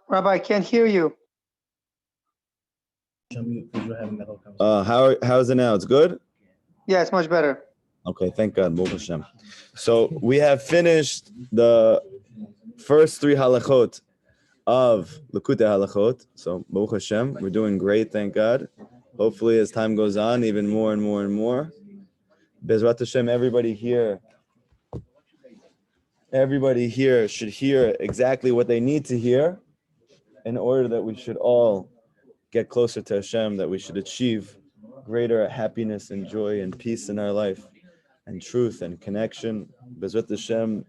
Rabbi, I can't hear you. How's it now? It's good? Yeah, it's much better. Okay, thank God. Baruch Hashem. So we have finished the first three halachot of Likutey Halachot. So Baruch Hashem, we're doing great, thank God. Hopefully, as time goes on, even more and more and more. Bezrat Hashem, everybody here should hear exactly what they need to hear in order that we should all get closer to Hashem, that we should achieve greater happiness and joy and peace in our life and truth and connection. Bezrat Hashem,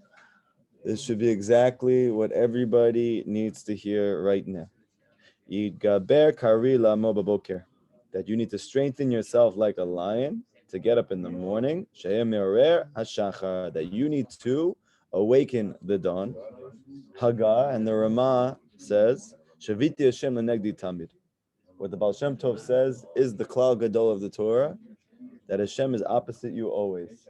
this should be exactly what everybody needs to hear right now. Yidgaber kari la'amo b'boker, that you need to strengthen yourself like a lion to get up in the morning. She'eh me'orer hashachar, that you need to awaken the dawn. Hagar, and the Ramah says, Shaviti Hashem l'negdi tamid. What the Baal Shem Tov says is the klal gadol of the Torah, that Hashem is opposite you always.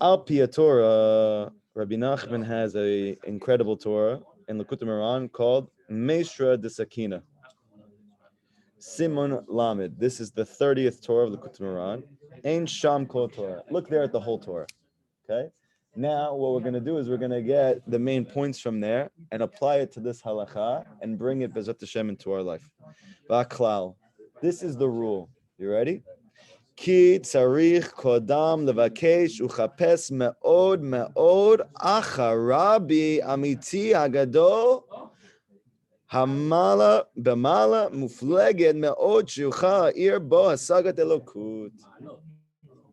Al Pi Torah, Rabbi Nachman has an incredible Torah in Likutey Moharan called Meishra de Sakina. Simon Lamed. This is the 30th Torah of Likutey Moharan. Ein Sham Kol Torah. Look there at the whole Torah. Okay? Now, what we're going to do is we're going to get the main points from there and apply it to this halacha and bring it Bezrat Hashem into our life. V'aklal. This is the rule. You ready? Ki tzarich kodam levakesh uchapes me'od me'od acharabi amiti hagadol hamala b'mala mufleged me'od shucha ha'ir bo hasagat elokut.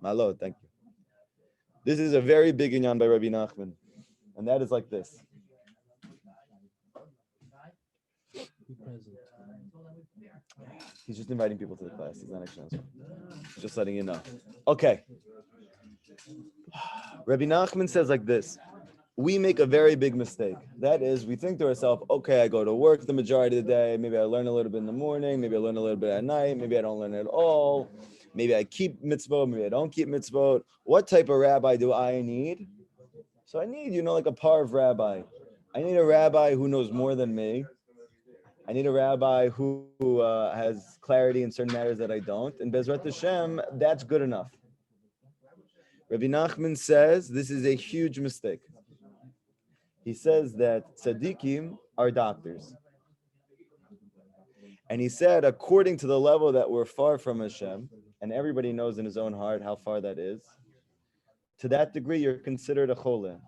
Malo, thank you. This is a very big inyan by Rabbi Nachman, and that is like this. He's just inviting people to the class. He's not actually answering. He's just letting you know. Okay. Rabbi Nachman says like this. We make a very big mistake. That is, we think to ourselves, okay, I go to work the majority of the day. Maybe I learn a little bit in the morning. Maybe I learn a little bit at night. Maybe I don't learn at all. Maybe I keep mitzvot. Maybe I don't keep mitzvot. What type of rabbi do I need? So I need, like a parv rabbi. I need a rabbi who knows more than me. I need a rabbi who has clarity in certain matters that I don't. And Bezrat Hashem, that's good enough. Rabbi Nachman says this is a huge mistake. He says that Tzaddikim are doctors. And he said, according to the level that we're far from Hashem, and everybody knows in his own heart how far that is, to that degree, you're considered a chole,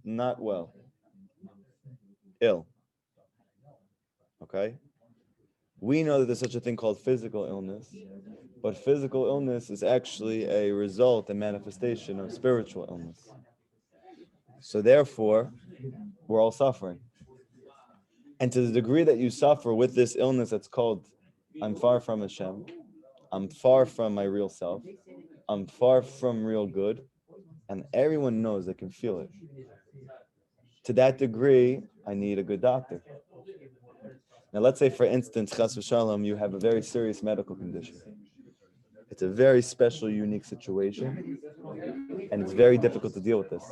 not well, ill. Okay? We know that there's such a thing called physical illness, but physical illness is actually a result and manifestation of spiritual illness. So therefore, we're all suffering. And to the degree that you suffer with this illness that's called, I'm far from Hashem, I'm far from my real self, I'm far from real good, and everyone knows they can feel it. To that degree, I need a good doctor. Now, let's say, for instance, chas v'shalom, you have a very serious medical condition. It's a very special, unique situation, and it's very difficult to deal with this.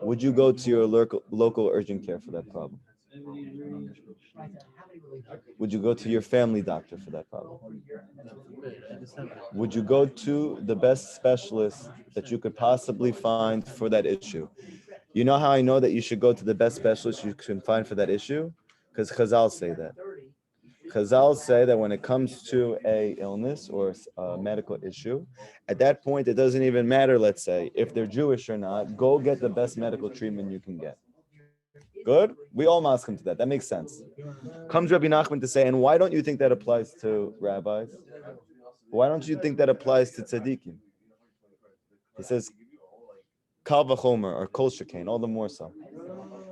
Would you go to your local urgent care for that problem? Would you go to your family doctor for that problem? Would you go to the best specialist that you could possibly find for that issue? You know how I know that you should go to the best specialist you can find for that issue? Because Chazal say that. Chazal say that when it comes to a illness or a medical issue, at that point, it doesn't even matter, let's say, if they're Jewish or not, go get the best medical treatment you can get. Good? We all maskim to that. That makes sense. Comes Rabbi Nachman to say, and why don't you think that applies to rabbis? Why don't you think that applies to tzaddikim? He says, kal v'chomer, or kol shekain, all the more so.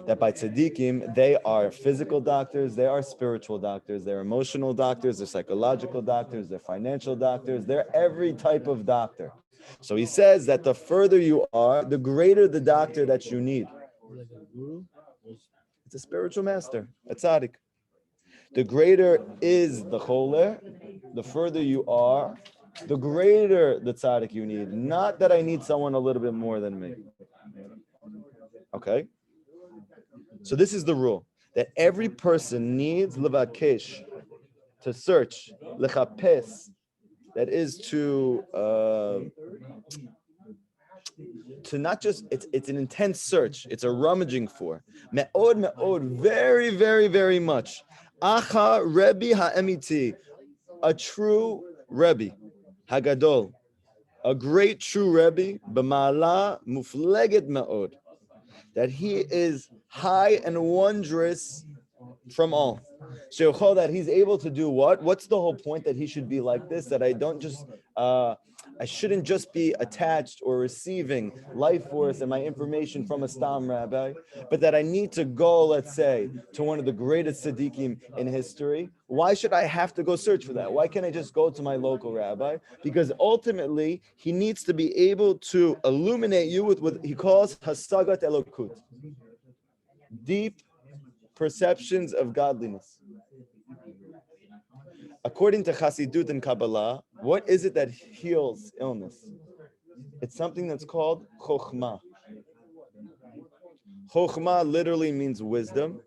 That by tzaddikim, they are physical doctors, they are spiritual doctors, they're emotional doctors, they're psychological doctors, they're financial doctors, they're every type of doctor. So he says that the further you are, the greater the doctor that you need. It's a spiritual master, a tzaddik. The greater is the choler, the further you are, the greater the tzaddik you need. Not that I need someone a little bit more than me. Okay? So this is the rule that every person needs levakesh, to search, lechapes, that is to not just, it's an intense search, it's a rummaging for me'od, very, very, very much, acha Rebbe ha'emiti, a true Rebbe hagadol, a great true Rebbe, b'ma'ala mufleget me'od, that he is high and wondrous from all. So that he's able to do what? What's the whole point that he should be like this? That I don't just, I shouldn't just be attached or receiving life force and my information from a stam rabbi, but that I need to go, let's say, to one of the greatest tzaddikim in history. Why should I have to go search for that? Why can't I just go to my local rabbi? Because ultimately, he needs to be able to illuminate you with what he calls hasagat elokut, deep perceptions of godliness. According to Chassidut and Kabbalah, what is it that heals illness? It's something that's called chokhmah. Chokhmah literally means wisdom,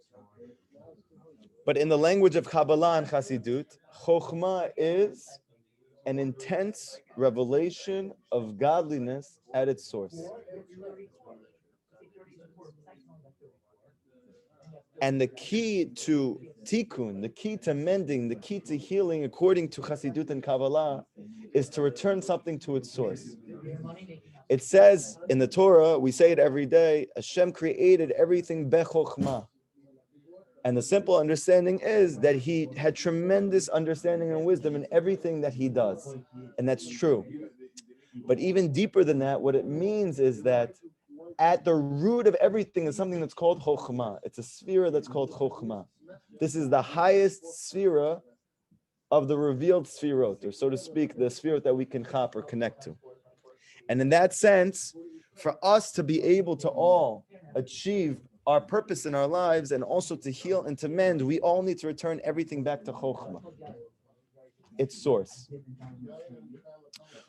but in the language of Kabbalah and Chassidut, chokhmah is an intense revelation of godliness at its source. And the key to tikkun, the key to mending, the key to healing, according to Chassidut and Kabbalah, is to return something to its source. It says in the Torah, we say it every day, Hashem created everything bechokhmah. And the simple understanding is that he had tremendous understanding and wisdom in everything that he does. And that's true. But even deeper than that, what it means is that at the root of everything is something that's called chokhmah. It's a sphere that's called chokhmah. This is the highest sphere of the revealed sphirot, or so to speak, the sphere that we can chop or connect to. And in that sense, for us to be able to all achieve our purpose in our lives and also to heal and to mend, we all need to return everything back to chokhmah, its source.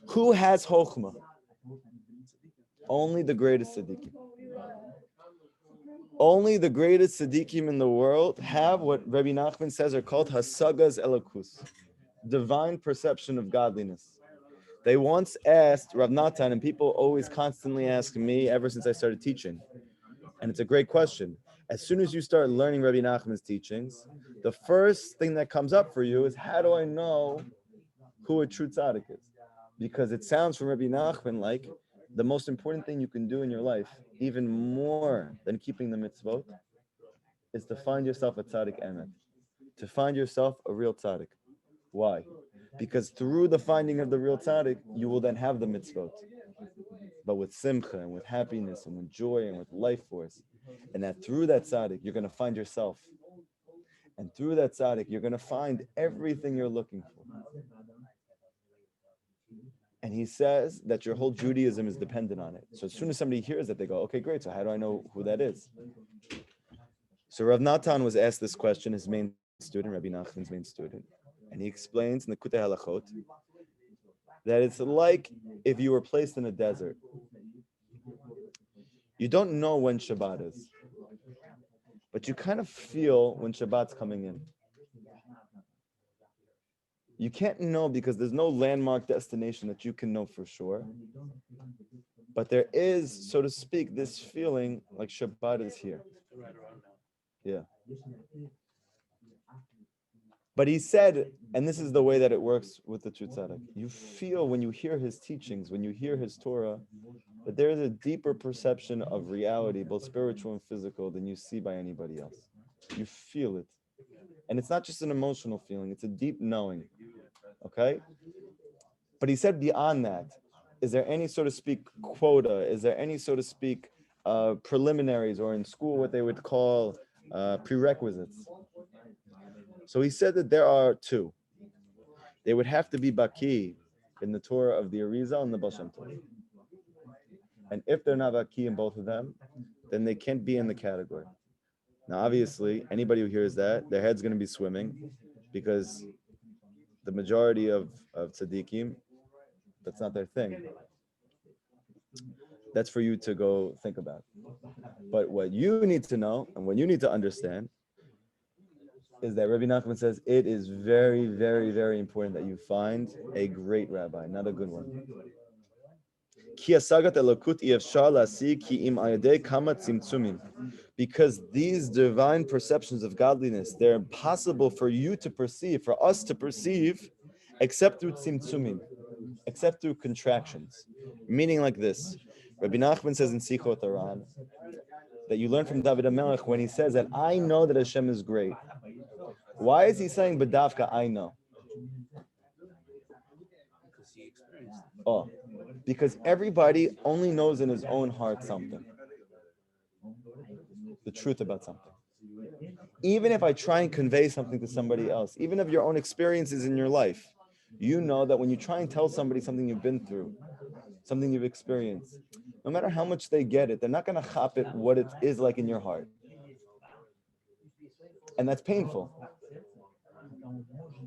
Who has chokhmah? Only the greatest tzaddikim. Only the greatest tzaddikim in the world have what Rabbi Nachman says are called hasagas elokus, divine perception of godliness. They once asked Rav Natan, and people always constantly ask me ever since I started teaching, and it's a great question. As soon as you start learning Rabbi Nachman's teachings, the first thing that comes up for you is, how do I know who a true tzaddik is? Because it sounds from Rabbi Nachman like the most important thing you can do in your life, even more than keeping the mitzvot, is to find yourself a tzaddik emet, to find yourself a real tzaddik. Why? Because through the finding of the real tzaddik, you will then have the mitzvot, but with simcha and with happiness and with joy and with life force. And that through that tzaddik, you're going to find yourself. And through that tzaddik, you're going to find everything you're looking for. And he says that your whole Judaism is dependent on it. So as soon as somebody hears that, they go, okay, great. So how do I know who that is? So Rav Natan was asked this question, his main student, Rabbi Nachman's main student. And he explains in the Likutey Halachot that it's like if you were placed in a desert. You don't know when Shabbat is, but you kind of feel when Shabbat's coming in. You can't know because there's no landmark destination that you can know for sure. But there is, so to speak, this feeling like Shabbat is here. Yeah. But he said, and this is the way that it works with the true tzaddik, you feel when you hear his teachings, when you hear his Torah, that there is a deeper perception of reality, both spiritual and physical, than you see by anybody else. You feel it. And it's not just an emotional feeling, it's a deep knowing. Okay? But he said beyond that, is there any, so to speak, quota? Is there any, so to speak, preliminaries, or in school what they would call prerequisites? So he said that there are two. They would have to be baki in the Torah of the Arizal and the Baal Shem Tov. And if they're not baki in both of them, then they can't be in the category. Now, obviously, anybody who hears that, their head's going to be swimming, because the majority of tzaddikim, that's not their thing. That's for you to go think about. But what you need to know and what you need to understand is that Rabbi Nachman says it is very, very, very important that you find a great rabbi, not a good one. Because these divine perceptions of godliness, they're impossible for you to perceive, for us to perceive, except through tzimtzumim, except through contractions. Meaning like this. Rabbi Nachman says in Sichot Aran that you learn from David HaMelech when he says that I know that Hashem is great. Why is he saying B'davka I know? Oh, because everybody only knows in his own heart something. The truth about something. Even if I try and convey something to somebody else, even of your own experiences in your life, you know that when you try and tell somebody something you've been through, something you've experienced, no matter how much they get it, they're not going to chop it what it is like in your heart. And that's painful.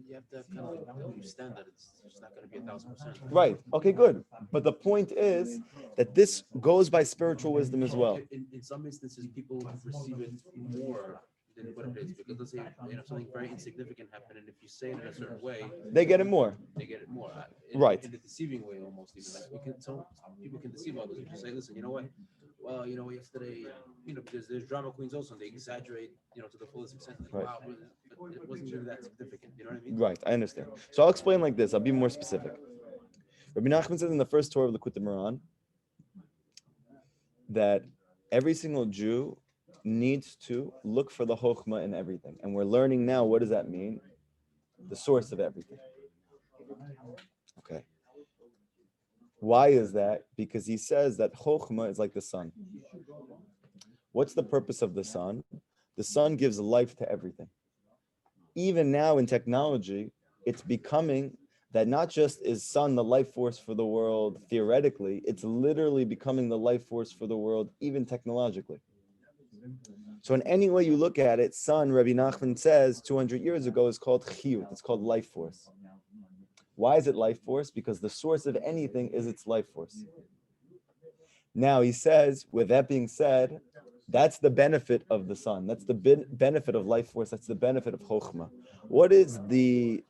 You have to kind of understand that it's just not going to be 1,000%. Right. Okay, good. But the point is that this goes by spiritual wisdom as well. In some instances, people receive it more than what it is, because let's say something very insignificant happened, and if you say it in a certain way, they get it more. They get it more. Right. In a deceiving way, almost. Even like people can deceive others. If you say, listen, you know what? Well, yesterday, because there's drama queens also, and they exaggerate, to the fullest extent. Like, Right. Wow, but it wasn't really that significant. You know what I mean? Right. I understand. So I'll explain like this. I'll be more specific. Rabbi Nachman says in the first Torah of Likutey Halachot that every single Jew needs to look for the chokhmah in everything. And we're learning now, what does that mean? The source of everything. Okay. Why is that? Because he says that chokhmah is like the sun. What's the purpose of the sun? The sun gives life to everything. Even now in technology, it's becoming that not just is sun the life force for the world theoretically, it's literally becoming the life force for the world even technologically. So in any way you look at it, sun, Rabbi Nachman says 200 years ago, is called shiur. It's called life force. Why is it life force? Because the source of anything is its life force. Now he says, with that being said, that's the benefit of the sun. That's the benefit of life force. That's the benefit of chokhmah. What is the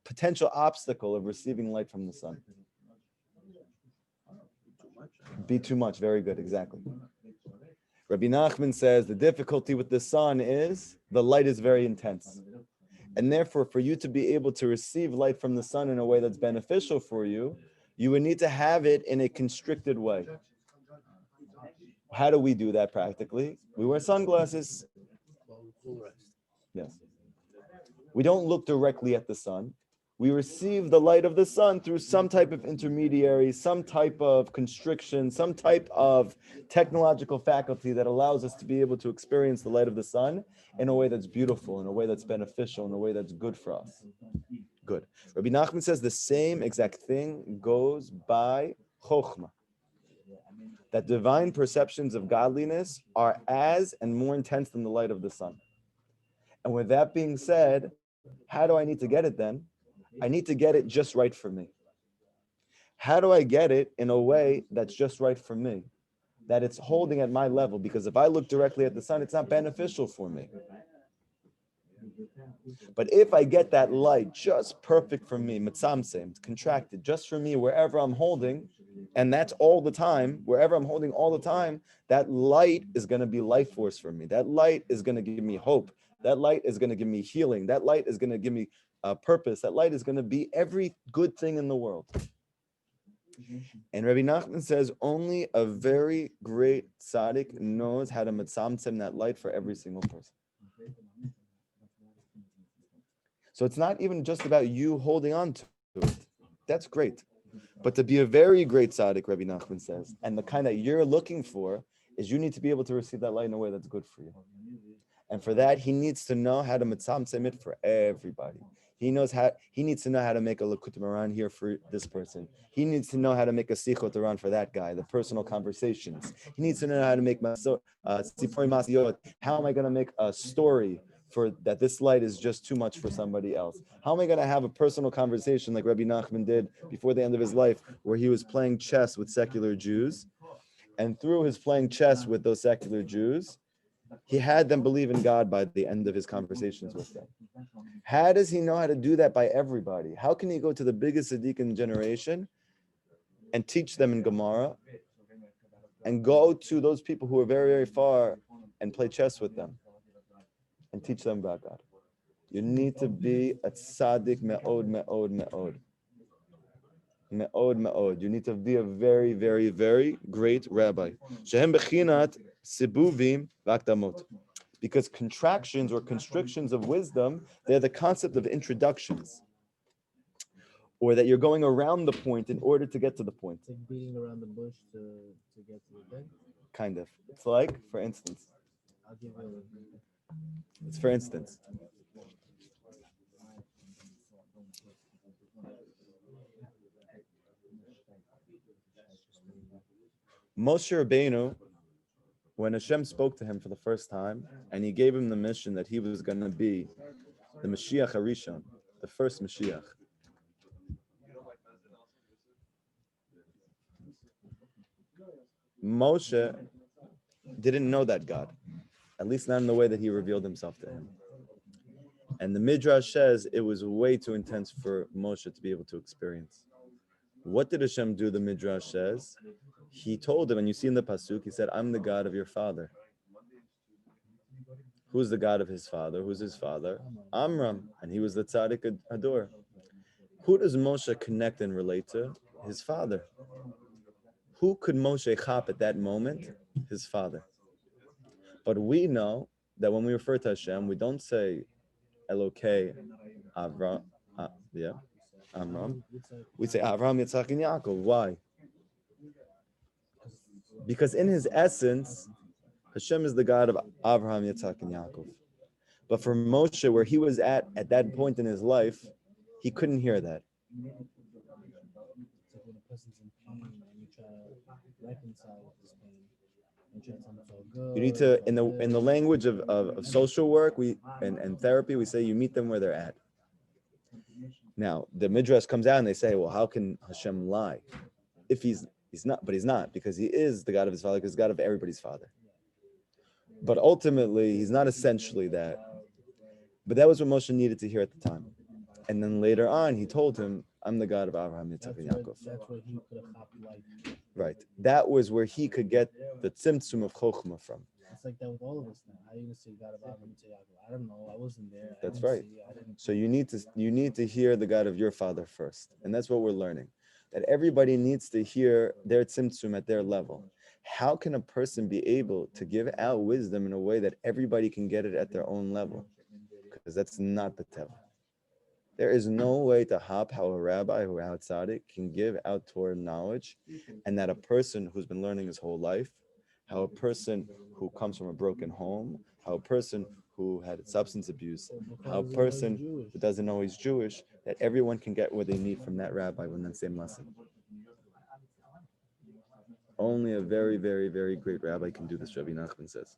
potential obstacle of receiving light from the sun? Be too much. Very good. Exactly. Rabbi Nachman says the difficulty with the sun is the light is very intense. And therefore, for you to be able to receive light from the sun in a way that's beneficial for you, you would need to have it in a constricted way. How do we do that practically? We wear sunglasses. Yes. We don't look directly at the sun. We receive the light of the sun through some type of intermediary, some type of constriction, some type of technological faculty that allows us to be able to experience the light of the sun in a way that's beautiful, in a way that's beneficial, in a way that's good for us. Good. Rabbi Nachman says the same exact thing goes by chokhmah. That divine perceptions of godliness are as and more intense than the light of the sun. And with that being said, how do I need to get it then? I need to get it just right for me. How do I get it in a way that's just right for me? That it's holding at my level, because if I look directly at the sun, it's not beneficial for me. But if I get that light just perfect for me, mitzamsem, contracted, just for me, wherever I'm holding, and that's all the time, wherever I'm holding all the time, that light is going to be life force for me. That light is going to give me hope. That light is going to give me healing. That light is going to give me purpose. That light is going to be every good thing in the world. And Rabbi Nachman says only a very great tzaddik knows how to mitzamsem that light for every single person. So it's not even just about you holding on to it. That's great. But to be a very great tzaddik, Rabbi Nachman says, and the kind that you're looking for is you need to be able to receive that light in a way that's good for you. And for that, he needs to know how to mitzamsem it for everybody. He needs to know how to make a Likutey Halachot here for this person. He needs to know how to make a Sichot Aran for that guy, the personal conversations. He needs to know how to make Sipori Masiyot. How am I going to make a story for that this light is just too much for somebody else? How am I going to have a personal conversation like Rabbi Nachman did before the end of his life, where he was playing chess with secular Jews, And through his playing chess with those secular Jews, he had them believe in God by the end of his conversations with them. How does he know how to do that by everybody? How can he go to the biggest Tzaddikim generation and teach them in Gemara and go to those people who are very, very far and play chess with them and teach them about God? You need to be a tzaddik me'od, me'od, me'od. Me'od, me'od. You need to be a very, very, very great rabbi. Shehem bechinat sibuvim v'akdamot. Because contractions or constrictions of wisdom, they're the concept of introductions. Or that you're going around the point in order to get to the point. It's like beating around the bush to get to the thing. Kind of. It's like, for instance. I'll give you a It's for instance. Moshe Rabbeinu, when Hashem spoke to him for the first time, and he gave him the mission that he was going to be the Mashiach Harishon, the first Mashiach. Moshe didn't know that God, at least not in the way that he revealed himself to him. And the Midrash says it was way too intense for Moshe to be able to experience. What did Hashem do, the Midrash says? He told him, and you see in the Pasuk, he said, I'm the God of your father. Who's the God of his father? Who's his father? Amram, and he was the Tzaddik Hador. Who does Moshe connect and relate to? His father. Who could Moshe chap at that moment? His father. But we know that when we refer to Hashem, we don't say Elokei Avram, Amram. We say Avram, Yitzchak, and Yaakov. Why? Because in his essence, Hashem is the God of Abraham, Yitzchak, and Yaakov. But for Moshe, where he was at that point in his life, he couldn't hear that. It's like when a person's in pain and you try to reconcile with this pain. And try to tell them it's all good. You need to, in the language of social work and therapy, we say you meet them where they're at. Now, the Midrash comes out and they say, well, how can Hashem lie? If he's not, but he's not, because he is the God of his father, because he's God of everybody's father. But ultimately, he's not essentially that. But that was what Moshe needed to hear at the time. And then later on, he told him, I'm the God of Abraham, Yitzchak, and Yaakov. That's where he could have hopped life. Right. That was where he could get the tzimtzum of chokhmah from. It's like that with all of us now. How are you gonna say God of Abraham and Yaakov? I don't know. I wasn't there. That's right. So you need to hear the God of your father first. And that's what we're learning. That everybody needs to hear their tzimtzum at their level. How can a person be able to give out wisdom in a way that everybody can get it at their own level? Because that's not the teva. There is no way to hop how a rabbi or a tzaddik can give out Torah knowledge, and that a person who's been learning his whole life, how a person who comes from a broken home, how a person who had substance abuse, how a person who doesn't know he's Jewish, that everyone can get what they need from that rabbi with that same lesson. Only a very, very, very great rabbi can do this, Rabbi Nachman says.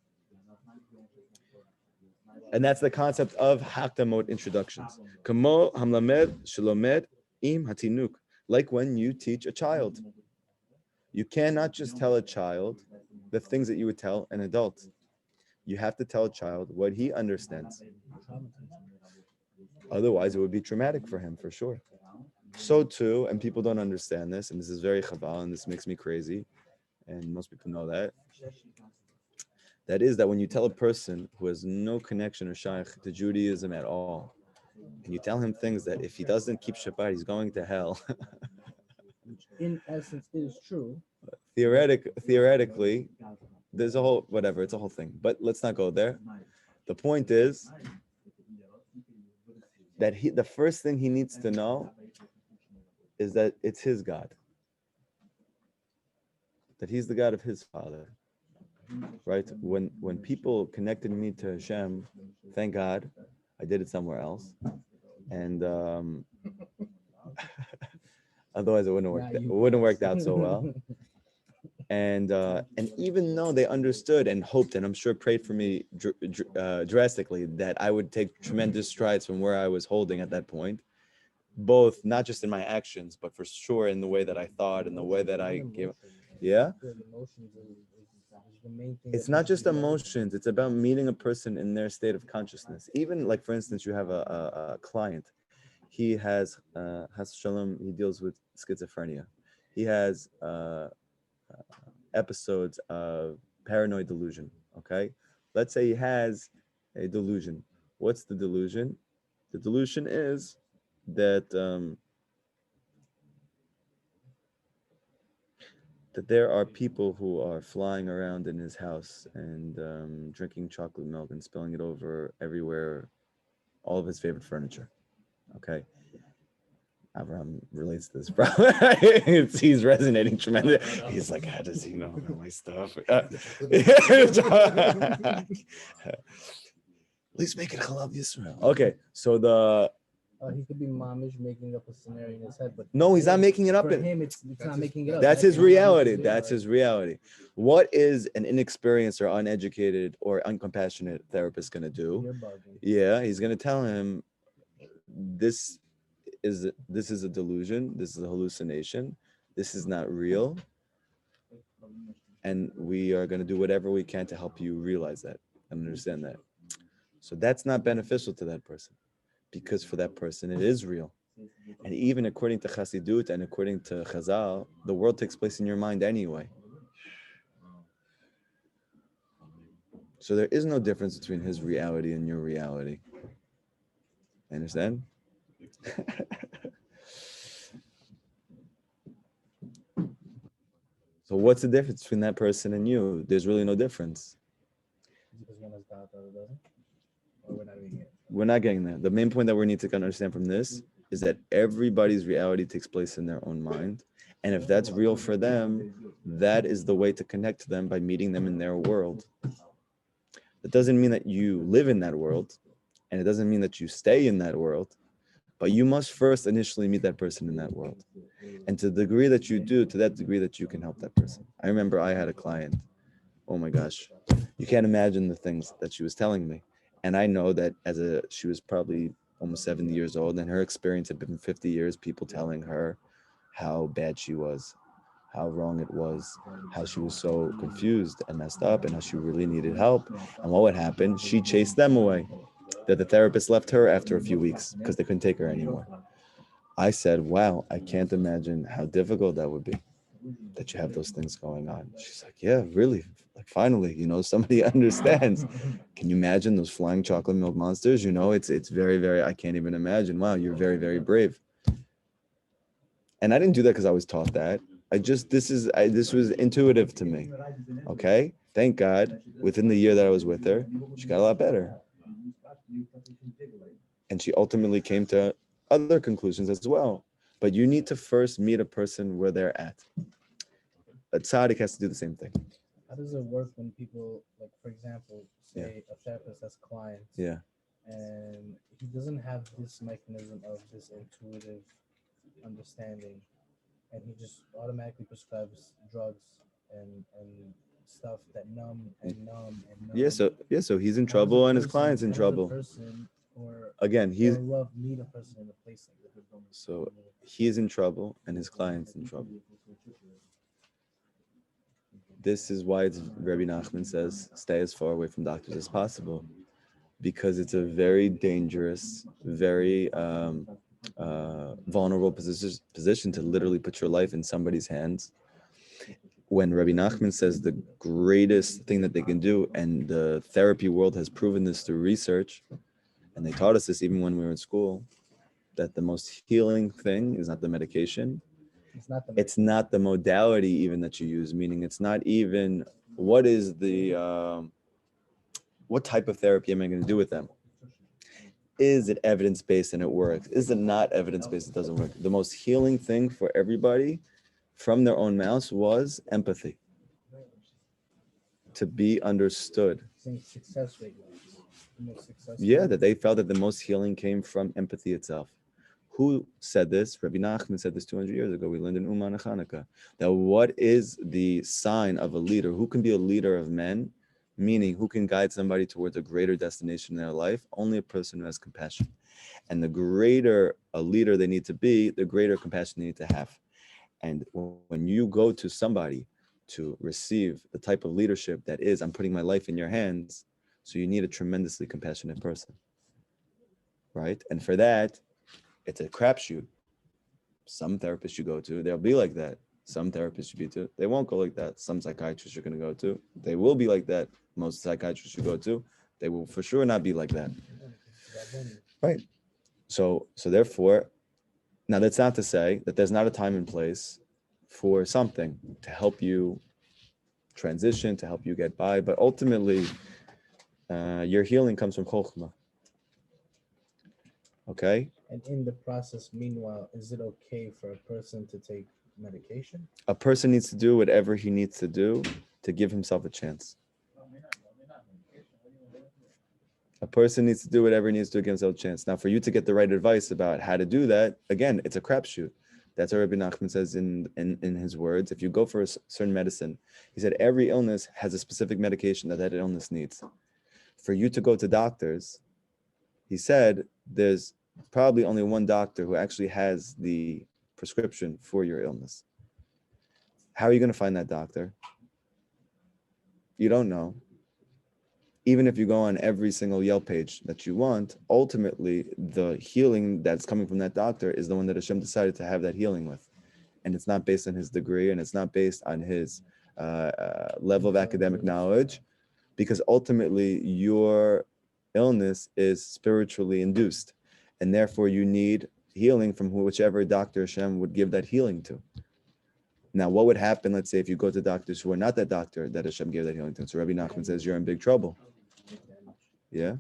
And that's the concept of hakdamot, introductions. Kamo hamlamed shlomed im hatinuk. Like when you teach a child. You cannot just tell a child the things that you would tell an adult. You have to tell a child what he understands. Otherwise, it would be traumatic for him, for sure. So too, and people don't understand this, and this is very chabal, and this makes me crazy, and most people know that. That is that when you tell a person who has no connection or shaykh to Judaism at all, and you tell him things that if he doesn't keep Shabbat, he's going to hell. Which in essence is true. Theoretically, there's a whole, whatever, it's a whole thing. But let's not go there. The point is that the first thing he needs to know is that it's his God. That he's the God of his father. Right? When people connected me to Hashem, thank God, I did it somewhere else. And otherwise it wouldn't have worked out so well. And even though they understood and hoped, and I'm sure prayed for me drastically, that I would take tremendous strides from where I was holding at that point, both not just in my actions, but for sure in the way that I thought and the way that I gave. Yeah? The emotions is the main thing. It's that not pushes just you forward. emotions. It's about meeting a person in their state of consciousness. Even like, for instance, you have a client. He has shalom. He deals with schizophrenia. He has episodes of paranoid delusion. Okay, let's say he has a delusion. What's the delusion? The delusion is that there are people who are flying around in his house and drinking chocolate milk and spilling it over everywhere, all of his favorite furniture. Okay. Abraham relates to this problem. He's resonating tremendously. He's like, how does he know my stuff? At least make it halal Yisrael. Okay, so He could be mamish making up a scenario in his head, but no, he's not making it up. For him, it's not making it up. That's his reality. That's his reality. What is an inexperienced or uneducated or uncompassionate therapist going to do? You're bugging. Yeah, he's going to tell him this is a delusion. This is a hallucination. This is not real. And we are going to do whatever we can to help you realize that and understand that. So that's not beneficial to that person, because for that person it is real. And even according to Chassidut and according to Chazal, the world takes place in your mind anyway. So there is no difference between his reality and your reality. Understand? So what's the difference between that person and you? There's really no difference. Because one is God, the other doesn't? Or we're not even it? We're not getting there. The main point that we need to understand from this is that everybody's reality takes place in their own mind. And if that's real for them, that is the way to connect to them, by meeting them in their world. That doesn't mean that you live in that world, and it doesn't mean that you stay in that world, but you must first initially meet that person in that world. And to the degree that you do, to that degree that you can help that person. I remember I had a client, oh my gosh, you can't imagine the things that she was telling me. And I know that she was probably almost 70 years old, and her experience had been 50 years, people telling her how bad she was, how wrong it was, how she was so confused and messed up, and how she really needed help. And what would happen? She chased them away. That the therapist left her after a few weeks because they couldn't take her anymore. I said, wow, I can't imagine how difficult that would be, that you have those things going on. She's like, yeah, really? Like, finally, somebody understands. Can you imagine those flying chocolate milk monsters? It's very, very, I can't even imagine. Wow, you're very, very brave. And I didn't do that because I was taught that. This was intuitive to me. Okay? Thank God, within the year that I was with her, she got a lot better. And she ultimately came to other conclusions as well. But you need to first meet a person where they're at. A tzaddik has to do the same thing. How does it work when people, like, for example, say a therapist has clients, Yeah. and he doesn't have this mechanism of this intuitive understanding, and he just automatically prescribes drugs and stuff that numb. So he's in trouble and his client's in trouble. Again, he's so he's in trouble and his client's in trouble. This is why Rabbi Nachman says stay as far away from doctors as possible, because it's a very dangerous, very vulnerable position to literally put your life in somebody's hands. When Rabbi Nachman says the greatest thing that they can do, and the therapy world has proven this through research, and they taught us this even when we were in school, that the most healing thing is not the medication. It's not the modality even that you use, meaning it's not even what type of therapy am I going to do with them? Is it evidence-based and it works? Is it not evidence-based? It doesn't work. The most healing thing for everybody from their own mouths was empathy. To be understood. Yeah, that they felt that the most healing came from empathy itself. Who said this? Rabbi Nachman said this 200 years ago. We learned in Uman Chanukah that what is the sign of a leader? Who can be a leader of men? Meaning, who can guide somebody towards a greater destination in their life? Only a person who has compassion. And the greater a leader they need to be, the greater compassion they need to have. And when you go to somebody to receive the type of leadership that is, I'm putting my life in your hands. So you need a tremendously compassionate person, right? And for that, it's a crapshoot. Some therapists you go to, they'll be like that. Some therapists you be to, they won't go like that. Some psychiatrists you're going to go to, they will be like that. Most psychiatrists you go to, they will for sure not be like that. Right. So therefore, now that's not to say that there's not a time and place for something to help you transition, to help you get by, but ultimately, your healing comes from chokhmah. Okay? And in the process, meanwhile, is it okay for a person to take medication? A person needs to do whatever he needs to do to give himself a chance. A person needs to do whatever he needs to give himself a chance. Now, for you to get the right advice about how to do that, again, it's a crapshoot. That's what Rabbi Nachman says in his words. If you go for a certain medicine, he said every illness has a specific medication that illness needs. For you to go to doctors, he said there's probably only one doctor who actually has the prescription for your illness. How are you going to find that doctor? You don't know. Even if you go on every single Yelp page that you want, ultimately the healing that's coming from that doctor is the one that Hashem decided to have that healing with. And it's not based on his degree, and it's not based on his level of academic knowledge, because ultimately your illness is spiritually induced. And therefore you need healing from whichever doctor Hashem would give that healing to. Now, what would happen, let's say, if you go to doctors who are not that doctor that Hashem gave that healing to? So Rabbi Nachman says you're in big trouble. Yeah?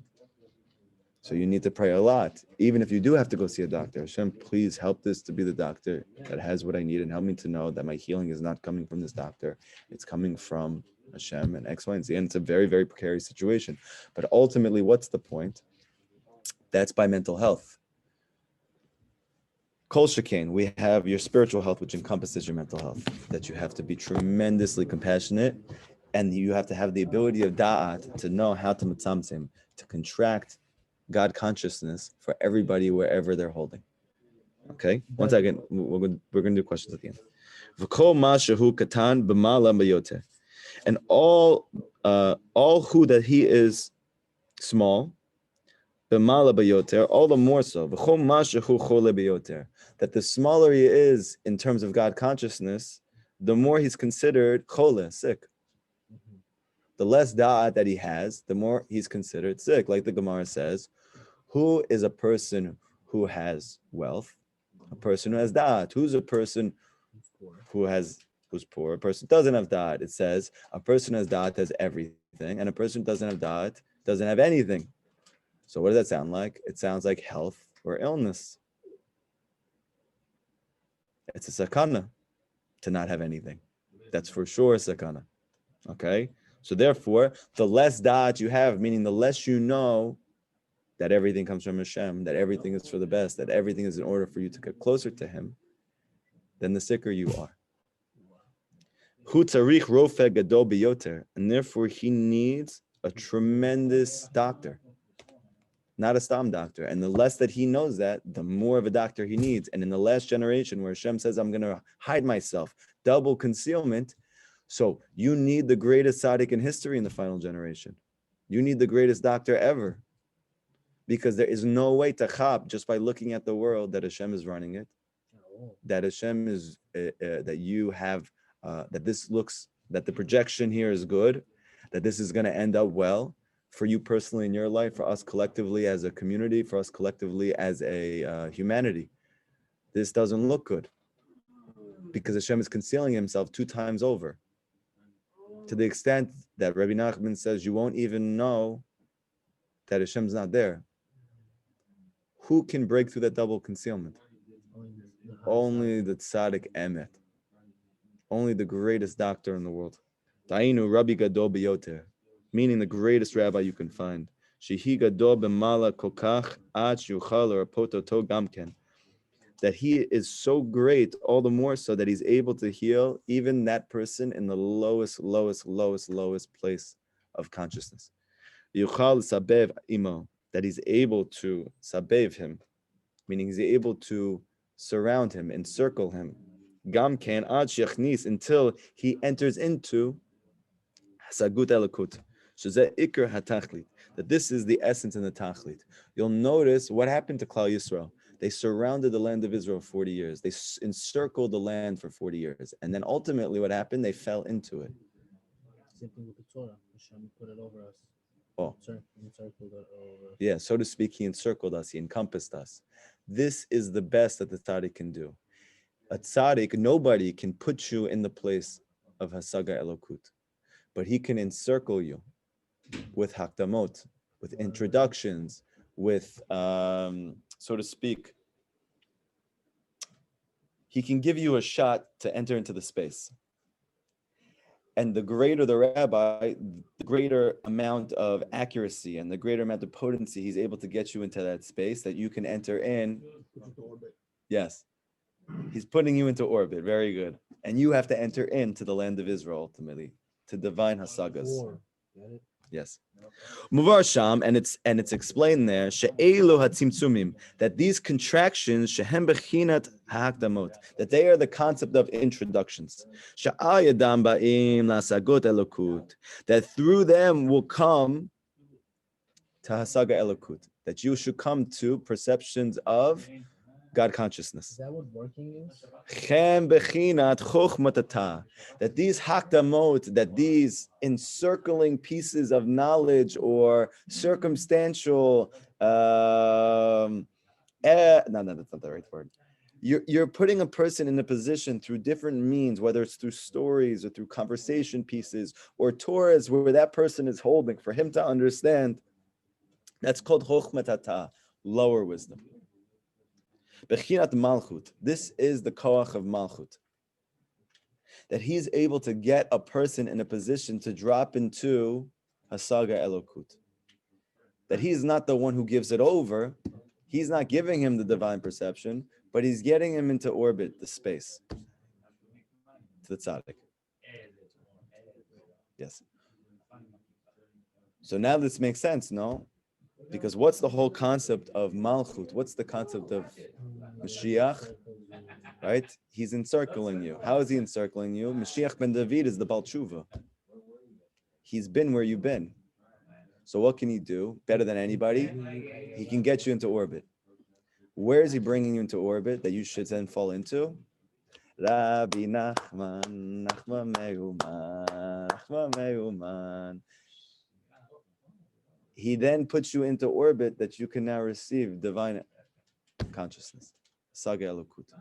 So you need to pray a lot. Even if you do have to go see a doctor, Hashem, please help this to be the doctor that has what I need, and help me to know that my healing is not coming from this doctor. It's coming from Hashem and X, Y, and Z. And it's a very, very precarious situation. But ultimately, what's the point? That's by mental health. Kol shekain, we have your spiritual health, which encompasses your mental health, that you have to be tremendously compassionate, and you have to have the ability of da'at to know how to mitzamtzim, to contract God consciousness for everybody wherever they're holding. Okay? One second, we're going to do questions at the end. V'kol ma shehu katan b'mala b'yoter. And all who that he is small, b'mala b'yoter, all the more so, v'chol ma shehu chole b'yoter, that the smaller he is in terms of God consciousness, the more he's considered chole, sick. The less da'at that he has, the more he's considered sick. Like the Gemara says, who is a person who has wealth? A person who has da'at. Who's a person who's poor? A person who doesn't have da'at. It says a person who has da'at has everything, and a person who doesn't have da'at doesn't have anything. So what does that sound like? It sounds like health or illness. It's a sakana to not have anything. That's for sure a sakana. Okay? So therefore, the less da'at you have, meaning the less you know that everything comes from Hashem, that everything is for the best, that everything is in order for you to get closer to Him, then the sicker you are. Hu tzarich rofeh gadol biyoter, and therefore he needs a tremendous doctor, not a stam doctor. And the less that he knows that, the more of a doctor he needs. And in the last generation, where Hashem says, I'm going to hide myself, double concealment. So you need the greatest tzaddik in history in the final generation. You need the greatest doctor ever. Because there is no way to chap just by looking at the world that Hashem is running it. That Hashem is, that you have, that this looks, that the projection here is good, that this is going to end up well for you personally in your life, for us collectively as a community, for us collectively as a humanity. This doesn't look good because Hashem is concealing himself 2 times over, to the extent that Rabbi Nachman says you won't even know that Hashem's not there. Who can break through that double concealment? Only the tzaddik emet. Only the greatest doctor in the world. Ta'inu Rabbi Gadol Biyoter, meaning the greatest rabbi you can find. Shehi Gadol b'mala kokach ad yuchal rapoto gamken. That he is so great, all the more so that he's able to heal even that person in the lowest place of consciousness. Yuchal sabev imo, that he's able to sabev him, meaning he's able to surround him, encircle him Gam ken ad shechnis, until he enters into hasagut elokut. Shezeh ikar hatachlit. That this is the essence and the tachlit. You'll notice what happened to Klal Yisrael. They surrounded the land of Israel 40 years. They encircled the land for 40 years. And then ultimately what happened? They fell into it. Same thing with the Torah. Hashem put it over us. Oh. Encircled it over us. Yeah, so to speak, he encircled us, he encompassed us. This is the best that the tzaddik can do. A tzaddik, nobody can put you in the place of Hasaga Elokut, but he can encircle you with hakdamot, with introductions, with, so to speak, he can give you a shot to enter into the space. And the greater the rabbi, the greater amount of accuracy and the greater amount of potency he's able to get you into that space that you can enter in. Yes. He's putting you into orbit. Very good. And you have to enter into the land of Israel ultimately, to divine hasagas. Yes. Muvar Sham, and it's explained there, she'elu hatzimtzumim, that these contractions, shehem bechinat ha'akdamot, that they are the concept of introductions. Sha'ayadam ba'im lasagot elokut, that through them will come to hasaga elokut, that you should come to perceptions of God consciousness. Is that what working is? Chem bechinat chochmatata, that these hakdamot, that these encircling pieces of knowledge or circumstantial, no, that's not the right word. You're putting a person in a position through different means, whether it's through stories or through conversation pieces or Torahs, where that person is holding for him to understand. That's called chochmatata, lower wisdom. Bechinat malchut. This is the koach of malchut. That he's able to get a person in a position to drop into hasaga elokut. That he's not the one who gives it over. He's not giving him the divine perception, but he's getting him into orbit, the space, to the tzaddik. Yes. So now this makes sense, no? Because what's the whole concept of malchut? What's the concept of Mashiach? Right? He's encircling you. How is he encircling you? Mashiach ben David is the Baal Tshuva. He's been where you've been. So what can he do? Better than anybody? He can get you into orbit. Where is he bringing you into orbit that you should then fall into? Rabbi Nachman, Nachman Meuman, Nachman Meuman. He then puts you into orbit that you can now receive divine consciousness, Saga Elokut.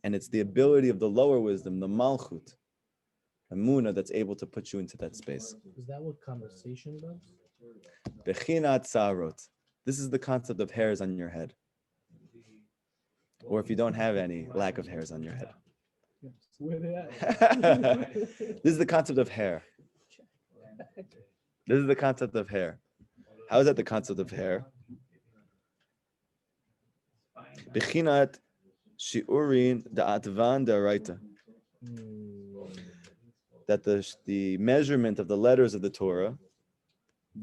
And it's the ability of the lower wisdom, the Malchut, the Muna, that's able to put you into that space. Is that what conversation does? Bechinat Sarot. This is the concept of hairs on your head. Or if you don't have any, lack of hairs on your head. Where they at? This is the concept of hair. This is the concept of hair. How is that the concept of hair? Bechinat shiurin da'atvan da'araita. That the measurement of the letters of the Torah,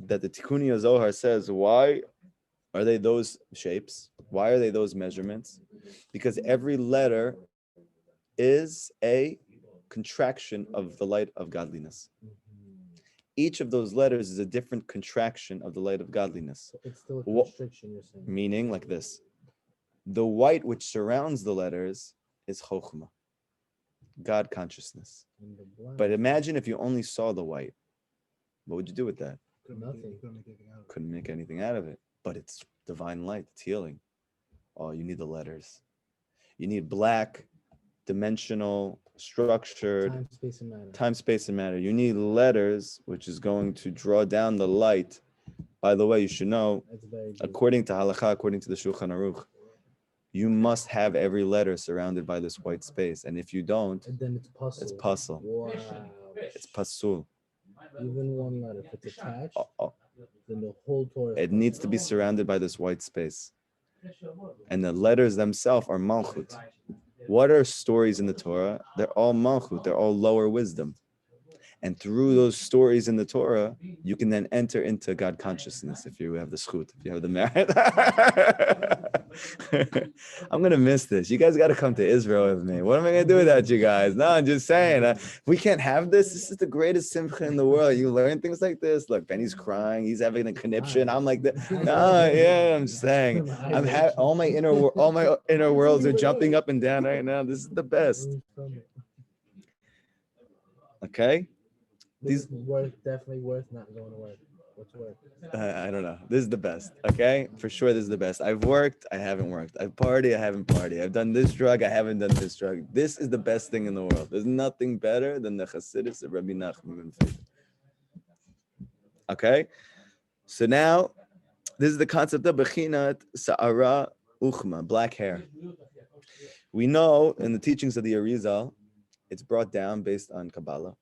that the Tikkun Zohar says, why are they those shapes? Why are they those measurements? Because every letter is a contraction of the light of godliness. Each of those letters is a different contraction of the light of godliness. It's still a constriction, you're saying. Meaning like this. The white which surrounds the letters is chokhmah, God consciousness. But imagine if you only saw the white. What would you do with that? Nothing. Couldn't make anything out of it. But it's divine light, it's healing. Oh, you need the letters. You need black, dimensional, structured, time, space, and matter. You need letters, which is going to draw down the light. By the way, you should know, according to halakha, according to the Shulchan Aruch, you must have every letter surrounded by this white space. And if you don't, then it's puzzle. It's puzzle. Wow. It's pasul. Even one letter, if it's attached, then the whole Torah. It needs to be surrounded by this white space. And the letters themselves are malchut. What are stories in the Torah? They're all malchut. They're all lower wisdom. And through those stories in the Torah, you can then enter into God consciousness if you have the schut, if you have the merit. I'm gonna miss this. You guys got to come to Israel with me. What am I gonna do without you guys? No, I'm just saying. We can't have this. This is the greatest simcha in the world. You learn things like this. Look, Benny's crying. He's having a conniption. I'm like that. No, yeah, I'm just saying. All my inner worlds are jumping up and down right now. This is the best. Okay. This is definitely worth not going to work. What's work? I don't know. This is the best. Okay, for sure, this is the best. I've worked. I haven't worked. I've partied. I haven't partied. I've done this drug. I haven't done this drug. This is the best thing in the world. There's nothing better than the Chassidus of Rabbi Nachman. Okay, so now this is the concept of bechinat sa'ara uchma, black hair. We know in the teachings of the Arizal, it's brought down based on Kabbalah,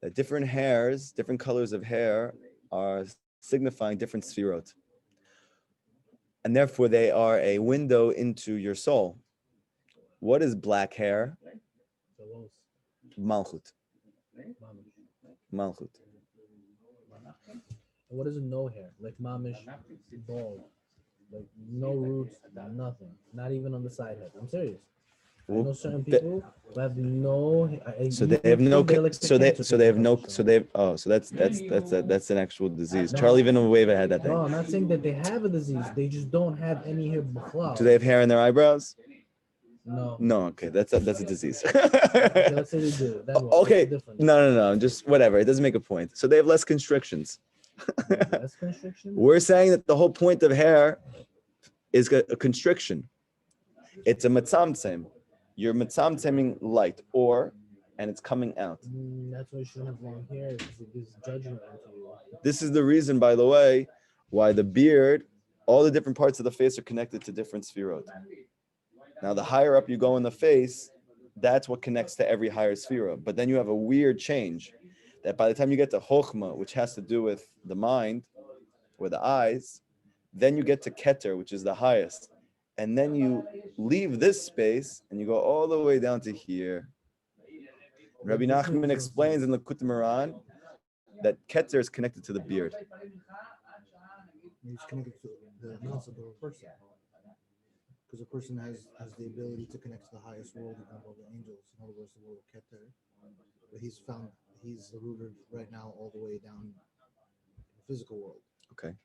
that different hairs, different colors of hair are signifying different sfirot. And therefore they are a window into your soul. What is black hair? Malchut. Malchut. What is no hair? Like mamish, bald. Like no roots, nothing. Not even on the side head. I'm serious. I know certain people who have no. So they have no. So they have no. So they have. Oh, so that's an actual disease. Charlie Villanueva had that thing. No, I'm not saying that they have a disease. They just don't have any hair. Do they have hair in their eyebrows? No. No. Okay, that's a disease. Okay, let's say they do. Okay. No. Just whatever. It doesn't make a point. So they have less constrictions. Less constriction? We're saying that the whole point of hair is a constriction. It's a matzamtzem. You're matzamtzeming light, and it's coming out. That's why you shouldn't have long hair, because it gives judgment into you. This is the reason, by the way, why the beard, all the different parts of the face are connected to different sfirot. Now, the higher up you go in the face, that's what connects to every higher sfira. But then you have a weird change that by the time you get to chokhmah, which has to do with the mind or the eyes, then you get to keter, which is the highest. And then you leave this space and you go all the way down to here. Rabbi Nachman explains in the Likutey Halachot that keter is connected to the beard. It's connected to the concept of a person. Because a person has the ability to connect to the highest world, even above the angels, in other words, the world of keter. But he's rooted right now all the way down in the physical world. Okay.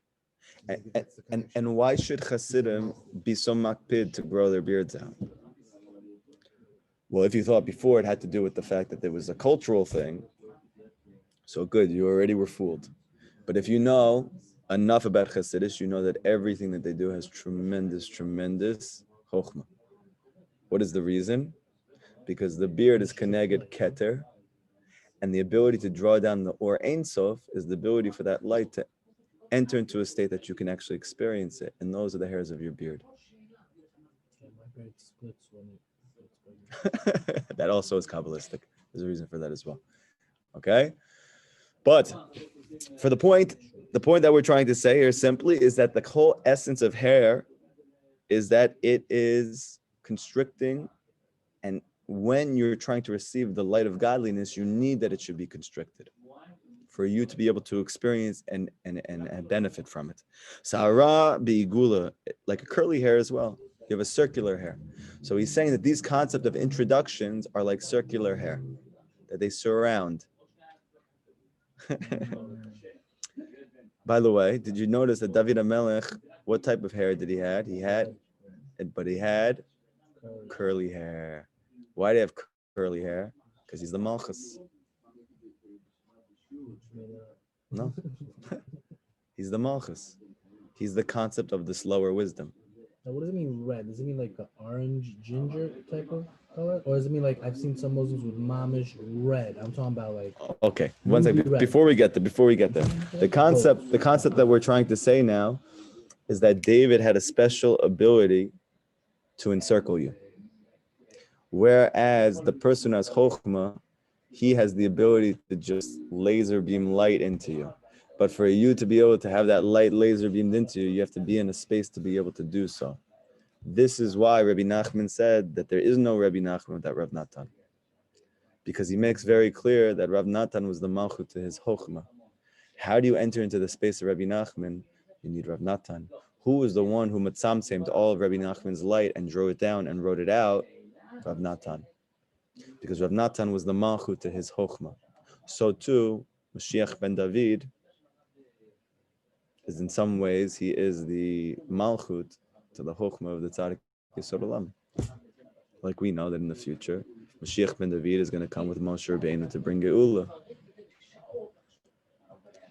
And why should Hasidim be so makpid to grow their beards out? Well, if you thought before it had to do with the fact that there was a cultural thing, so good, you already were fooled. But if you know enough about Hasidus, you know that everything that they do has tremendous chokhmah. What is the reason? Because the beard is keneged keter, and the ability to draw down the or Ein Sof is the ability for that light to enter into a state that you can actually experience it. And those are the hairs of your beard. Yeah, my beard splits when That also is Kabbalistic. There's a reason for that as well. Okay? But for the point that we're trying to say here simply is that the whole essence of hair is that it is constricting, and when you're trying to receive the light of godliness, you need that it should be constricted for you to be able to experience and benefit from it. Sa'ara bi'igula, like a curly hair as well. You have a circular hair. So he's saying that these concepts of introductions are like circular hair, that they surround. By the way, did you notice that David HaMelech, what type of hair did he have? He had curly hair. Why do he have curly hair? Because he's the Malchus. No. He's the Malchus. He's the concept of this lower wisdom. Now, what does it mean red? Does it mean like an orange ginger type of color? Or does it mean like I've seen some Muslims with mamish red? I'm talking about like... Okay, one second. Before we get there, the concept that we're trying to say now is that David had a special ability to encircle you. Whereas the person who has chokhmah, he has the ability to just laser beam light into you. But for you to be able to have that light laser beamed into you, you have to be in a space to be able to do so. This is why Rabbi Nachman said that there is no Rabbi Nachman without Rav Natan. Because he makes very clear that Rav Natan was the malchut to his chokhmah. How do you enter into the space of Rabbi Nachman? You need Rav Natan. Who is the one who matzamtzemed all of Rabbi Nachman's light and drew it down and wrote it out? Rav Natan. Because Rav Natan was the malchut to his chokhmah. So too, Mashiach ben David is in some ways, he is the malchut to the chokhmah of the tzaddik Yisod Olam. Like we know that in the future, Mashiach ben David is going to come with Moshe Rabbeinu to bring Geula.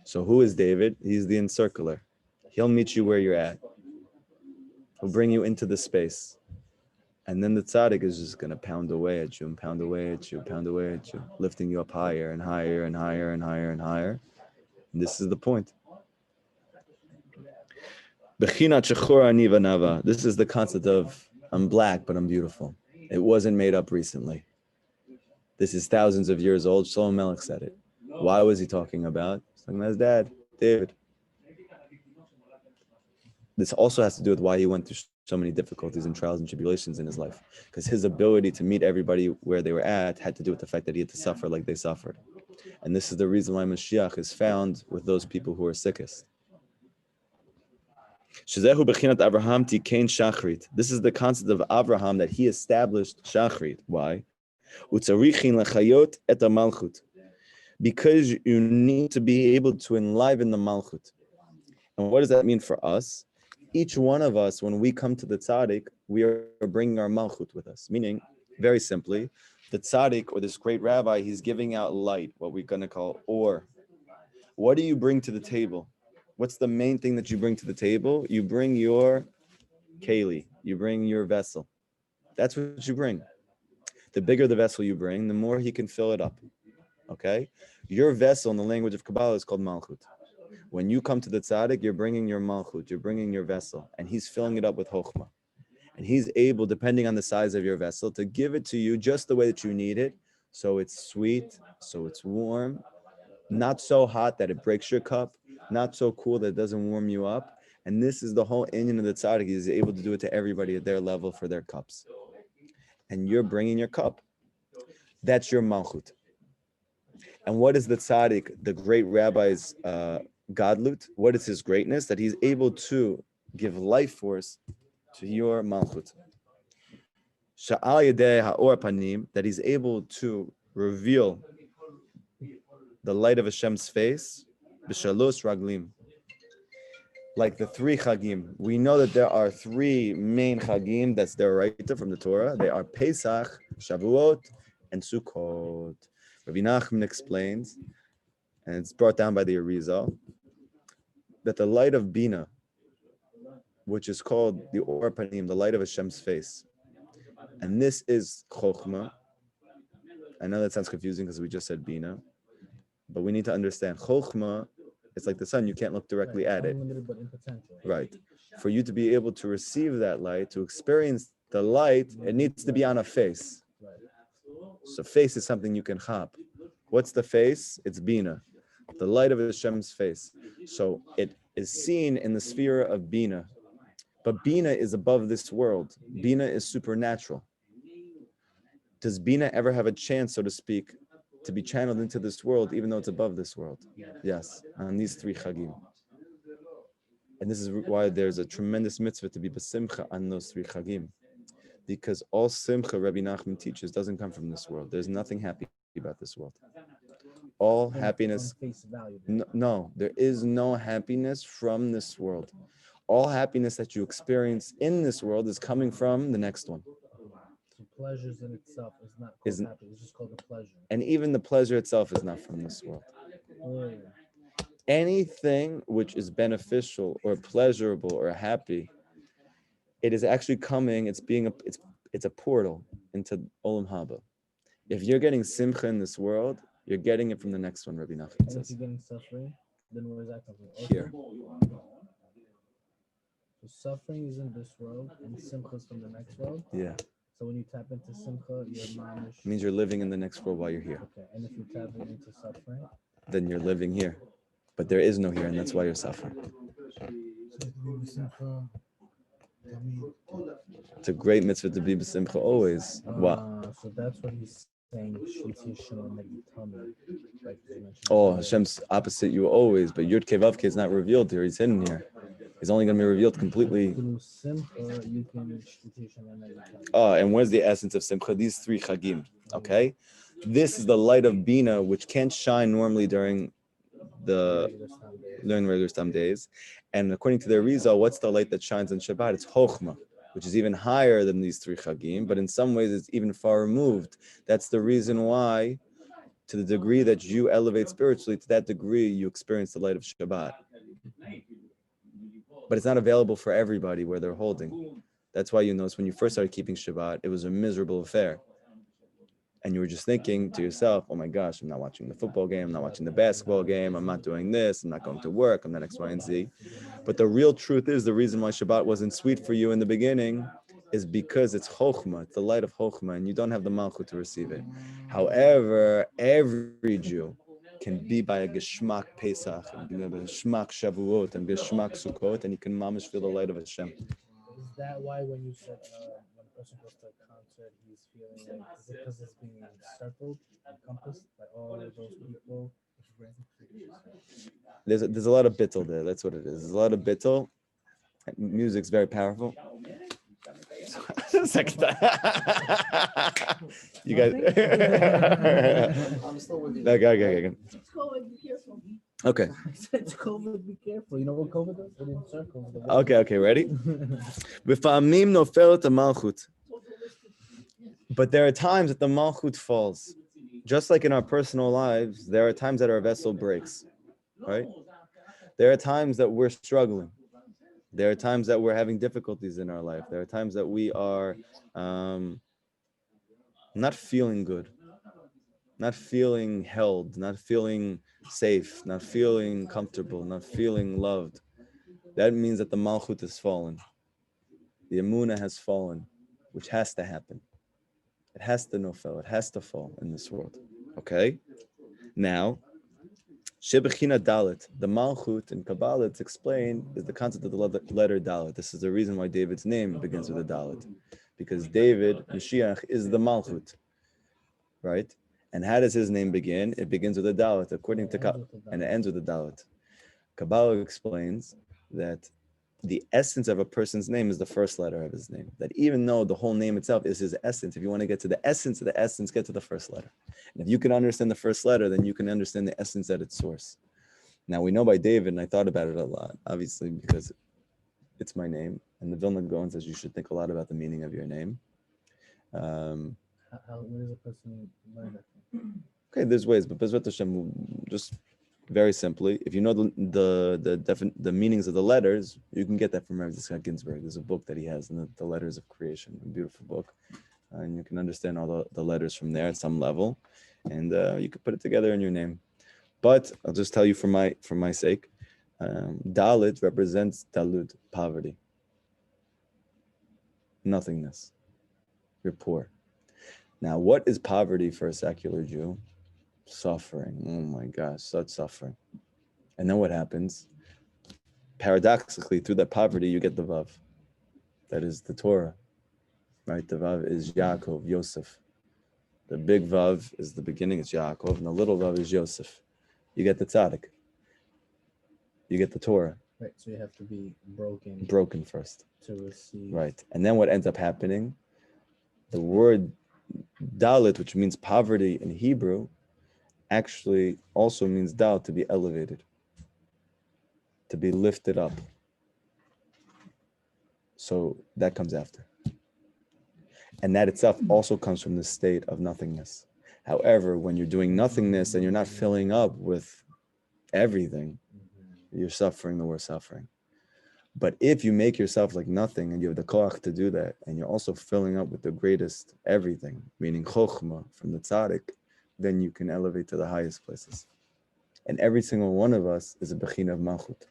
So who is David? He's the encircler. He'll meet you where you're at. He'll bring you into the space. And then the tzaddik is just going to pound away at you and pound away at you, pound away at you, lifting you up higher and higher and higher and higher and higher. And this is the point. This is the concept of I'm black, but I'm beautiful. It wasn't made up recently. This is thousands of years old. Shlomo Melech said it. Why was he talking about? He's talking about his dad, David. This also has to do with why he went through so many difficulties and trials and tribulations in his life. Because his ability to meet everybody where they were at had to do with the fact that he had to suffer like they suffered. And this is the reason why Mashiach is found with those people who are sickest. This is the concept of Abraham that he established Shachrit. Why? Because you need to be able to enliven the Malchut. And what does that mean for us? Each one of us, when we come to the tzaddik, we are bringing our Malchut with us. Meaning, very simply, the tzaddik or this great rabbi, he's giving out light, what we're going to call or. What do you bring to the table? What's the main thing that you bring to the table? You bring your keli. You bring your vessel. That's what you bring. The bigger the vessel you bring, the more he can fill it up. Okay? Your vessel in the language of Kabbalah is called Malchut. When you come to the tzaddik, you're bringing your Malchut. You're bringing your vessel. And he's filling it up with Chokhmah. And he's able, depending on the size of your vessel, to give it to you just the way that you need it. So it's sweet, so it's warm, not so hot that it breaks your cup, not so cool that it doesn't warm you up. And this is the whole inyan of the tzaddik. He's able to do it to everybody at their level for their cups. And you're bringing your cup. That's your malchut. And what is the tzaddik, the great rabbi's gadlut? What is his greatness? That he's able to give life force to your malchut. Sha'al yedei ha'or panim, that he's able to reveal the light of Hashem's face, b'shalosh raglim. Like the three chagim. We know that there are three main chagim that's deraita from the Torah. They are Pesach, Shavuot, and Sukkot. Rabbi Nachman explains, and it's brought down by the Arizal, that the light of Bina, which is called the Or Panim, the light of Hashem's face, and this is Chokhmah. I know that sounds confusing because we just said Bina, but we need to understand Chokhmah. It's like the sun, you can't look directly at it. Unlimited, but in potential. Right. For you to be able to receive that light, to experience the light, it needs to be on a face. Right. So face is something you can chop. What's the face? It's Bina, the light of Hashem's face. So it is seen in the sphere of Bina. But Bina is above this world. Bina is supernatural. Does Bina ever have a chance, so to speak, to be channeled into this world, even though it's above this world? Yes, on these three chagim. And this is why there's a tremendous mitzvah to be besimcha on those three chagim. Because all simcha Rabbi Nachman teaches doesn't come from this world. There's nothing happy about this world. All happiness, no, there is no happiness from this world. All happiness that you experience in this world is coming from the next one. So pleasures in itself is not called happy. It's just called the pleasure. And even the pleasure itself is not from this world. Oh. Anything which is beneficial or pleasurable or happy, it is actually coming. It's a portal into Olam Haba. If you're getting simcha in this world, you're getting it from the next one. Rabbi Nachman says. And if you're getting suffering, then where is that coming from? Here. So suffering is in this world, and simcha is from the next world. Yeah. So when you tap into simcha, you're mamish. It means you're living in the next world while you're here. Okay, and if you're tapping into suffering, then you're living here. But there is no here, and that's why you're suffering. It's a great mitzvah to be b'simcha always. What? So that's what he's saying. Like Oh, Hashem's opposite you always, but Yud Kei Vav Kei is not revealed here. He's hidden here. is only going to be revealed completely. Through simcha, you can shtutisha and everything. And where's the essence of Simcha? These three Chagim. Okay? This is the light of Bina, which can't shine normally during regular Stam days. And according to their Rizal, what's the light that shines on Shabbat? It's Chochmah, which is even higher than these three Chagim, but in some ways it's even far removed. That's the reason why, to the degree that you elevate spiritually, to that degree you experience the light of Shabbat. But it's not available for everybody where they're holding. That's why you notice when you first started keeping Shabbat, it was a miserable affair. And you were just thinking to yourself, oh my gosh, I'm not watching the football game, I'm not watching the basketball game, I'm not doing this, I'm not going to work, I'm not X, Y, and Z. But the real truth is the reason why Shabbat wasn't sweet for you in the beginning is because it's Chokhmah, it's the light of Chokhmah, and you don't have the Malchut to receive it. However, every Jew can be by a Geshmak Pesach, and be by a Geshmak Shavuot, and Geshmak Sukkot, and you can mamish feel the light of Hashem. Is that why when you said when a person goes to a concert, he's feeling like, is it because it's being circled, encompassed by all of those people? There's a lot of bittul there. That's what it is. There's a lot of bittul. Music's very powerful. Second time. You guys. I'm still with you. Okay. Okay. I said to COVID, be careful. You know what COVID does? It encircles the Okay. Ready? V'fa'amim nofelet malchut. But there are times that the malchut falls. Just like in our personal lives, there are times that our vessel breaks, right? There are times that we're struggling. There are times that we're having difficulties in our life. There are times that we are not feeling good, not feeling held, not feeling safe, not feeling comfortable, not feeling loved. That means that the malchut has fallen. The emunah has fallen, which has to happen. It has to nofel. It has to fall in this world. Okay? Now, Shebechina Dalet, the Malchut in Kabbalah, it's explained, is the concept of the letter Dalet. This is the reason why David's name begins with a Dalet. Because David, Mashiach, is the Malchut. Right? And how does his name begin? It begins with a Dalet, according to Kabbalah, and it ends with a Dalet. Kabbalah explains that the essence of a person's name is the first letter of his name. That even though the whole name itself is his essence, if you want to get to the essence of the essence, get to the first letter. And if you can understand the first letter, then you can understand the essence at its source. Now we know by David, and I thought about it a lot, obviously, because it's my name. And the Vilna Gaon says you should think a lot about the meaning of your name. Where does a person learn that? Okay, there's ways, but Bezrat Hashem, just very simply, if you know the meanings of the letters, you can get that from Rabbi Ginsburg. There's a book that he has, the Letters of Creation, a beautiful book, and you can understand all the letters from there at some level, and you could put it together in your name. But I'll just tell you for my sake, Dalit represents Dalud, poverty, nothingness. You're poor. Now, what is poverty for a secular Jew? Suffering. Oh my gosh, such suffering. And then what happens? Paradoxically, through that poverty, you get the Vav. That is the Torah. Right? The Vav is Yaakov, Yosef. The big Vav is the beginning, it's Yaakov, and the little Vav is Yosef. You get the Tzaddik. You get the Torah. Right, so you have to be broken. Broken first. To receive. Right. And then what ends up happening? The word Dalit, which means poverty in Hebrew, actually also means dal, to be elevated, to be lifted up. So that comes after. And that itself also comes from the state of nothingness. However, when you're doing nothingness and you're not filling up with everything, you're suffering the worst suffering. But if you make yourself like nothing and you have the koach to do that, and you're also filling up with the greatest everything, meaning chokhmah from the tzaddik, then you can elevate to the highest places. And every single one of us is a bechina of malchut.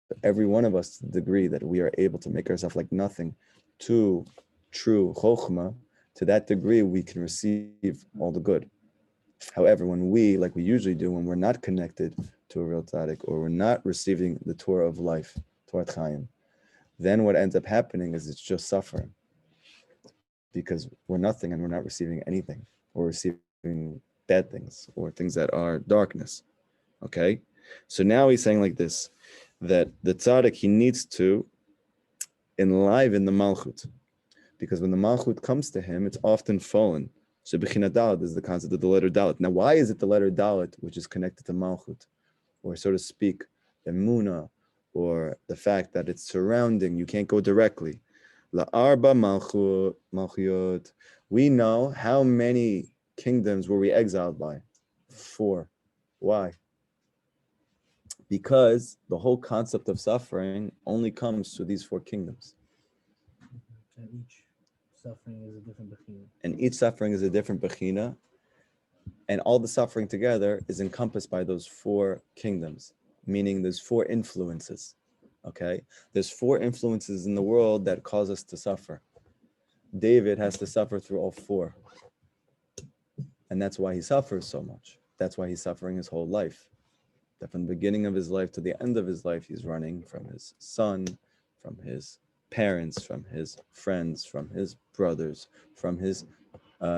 So every one of us, to the degree that we are able to make ourselves like nothing to true chokhmah, to that degree we can receive all the good. However, when we, like we usually do, when we're not connected to a real tzaddik, or we're not receiving the Torah of life, Torah Chaim, then what ends up happening is it's just suffering. Because we're nothing and we're not receiving anything. We're receiving bad things or things that are darkness. Okay? So now he's saying like this. that the tzaddik, he needs to enliven the malchut, because when the malchut comes to him, it's often fallen. So bechina dalet is the concept of the letter dalet. Now, why is it the letter dalet which is connected to malchut, or so to speak, emuna, or the fact that it's surrounding, you can't go directly? La'arba malchut. We know how many kingdoms were we exiled by? 4. Why? Because the whole concept of suffering only comes to these 4 kingdoms. And each suffering is a different bechina. And each suffering is a different bechina. And all the suffering together is encompassed by those 4 kingdoms, meaning there's 4 influences. Okay? There's 4 influences in the world that cause us to suffer. David has to suffer through all 4. And that's why he suffers so much. That's why he's suffering his whole life. That from the beginning of his life to the end of his life, he's running from his son, from his parents, from his friends, from his brothers, from his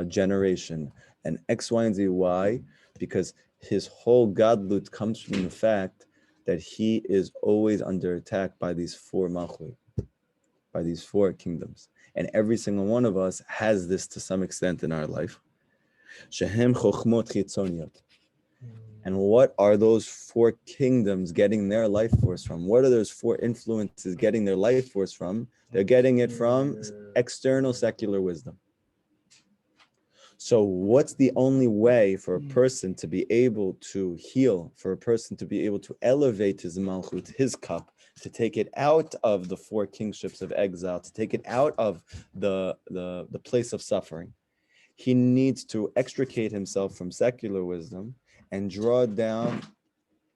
generation, and X, Y, and Z. Why? Because his whole gadlut comes from the fact that he is always under attack by these 4 malchut, by these 4 kingdoms. And every single one of us has this to some extent in our life. Shehem chochmot chitzoniyot. And what are those 4 kingdoms getting their life force from? What are those 4 influences getting their life force from? They're getting it from external secular wisdom. So what's the only way for a person to be able to heal, for a person to be able to elevate his malchut, his cup, to take it out of the 4 kingships of exile, to take it out of the place of suffering? He needs to extricate himself from secular wisdom and draw down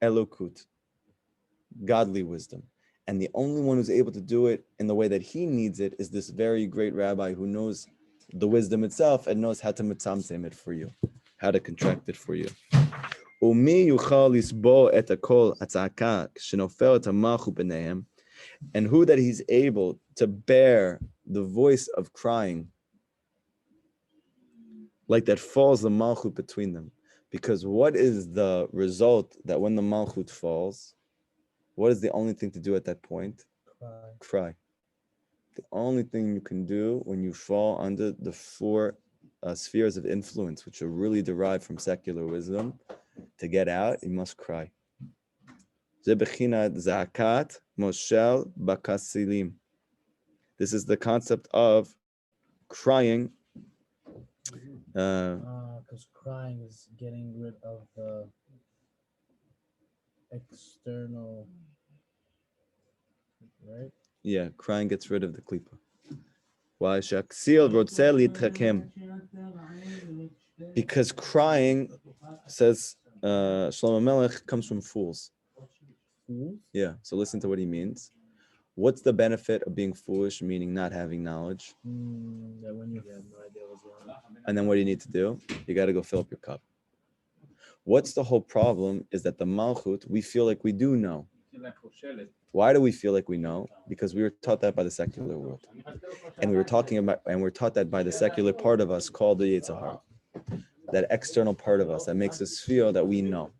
elokut, godly wisdom. And the only one who's able to do it in the way that he needs it is this very great rabbi who knows the wisdom itself and knows how to mitzamtzem it for you, how to contract it for you. And who that he's able to bear the voice of crying, like that falls the malchut between them. Because what is the result that when the malchut falls, what is the only thing to do at that point? Cry. The only thing you can do when you fall under the 4 spheres of influence, which are really derived from secular wisdom, to get out, you must cry. This is the concept of crying. Because crying is getting rid of the external, right? Yeah, crying gets rid of the klipa. Why? Because crying, says Shlomo Melech, comes from fools. Fools? Yeah, so listen to what he means. What's the benefit of being foolish, meaning not having knowledge? That when you have no idea what's going on. And then what do you need to do? You got to go fill up your cup. What's the whole problem is that the malchut, we feel like we do know. Why do we feel like we know? Because we were taught that by the secular world. And we're taught that by the secular part of us called the Yetzer Hara. That external part of us that makes us feel that we know.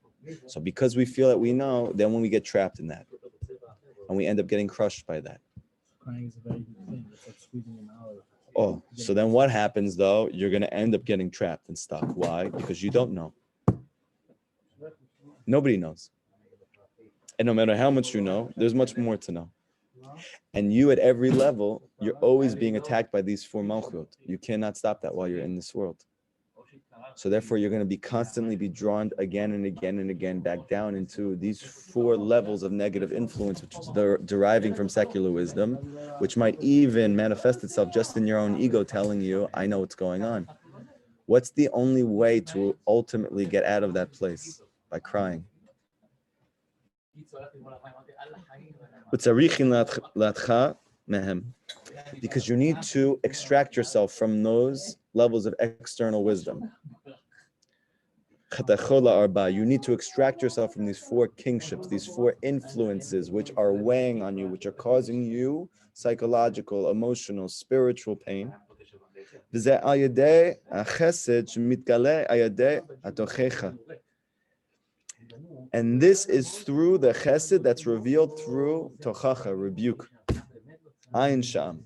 So because we feel that we know, then when we get trapped in that, and we end up getting crushed by that. Crying is a very good thing. It's like squeezing an olive. Oh, so then what happens though? You're going to end up getting trapped and stuck. Why? Because you don't know. Nobody knows. And no matter how much you know, there's much more to know. And you at every level, you're always being attacked by these 4 malchut. You cannot stop that while you're in this world. So therefore, you're going to be constantly be drawn again and again and again back down into these 4 levels of negative influence, which is deriving from secular wisdom, which might even manifest itself just in your own ego telling you, I know what's going on. What's the only way to ultimately get out of that place? By crying. Because you need to extract yourself from those levels of external wisdom. You need to extract yourself from these 4 kingships, these 4 influences which are weighing on you, which are causing you psychological, emotional, spiritual pain. And this is through the chesed that's revealed through tochacha, rebuke. Ayin sham.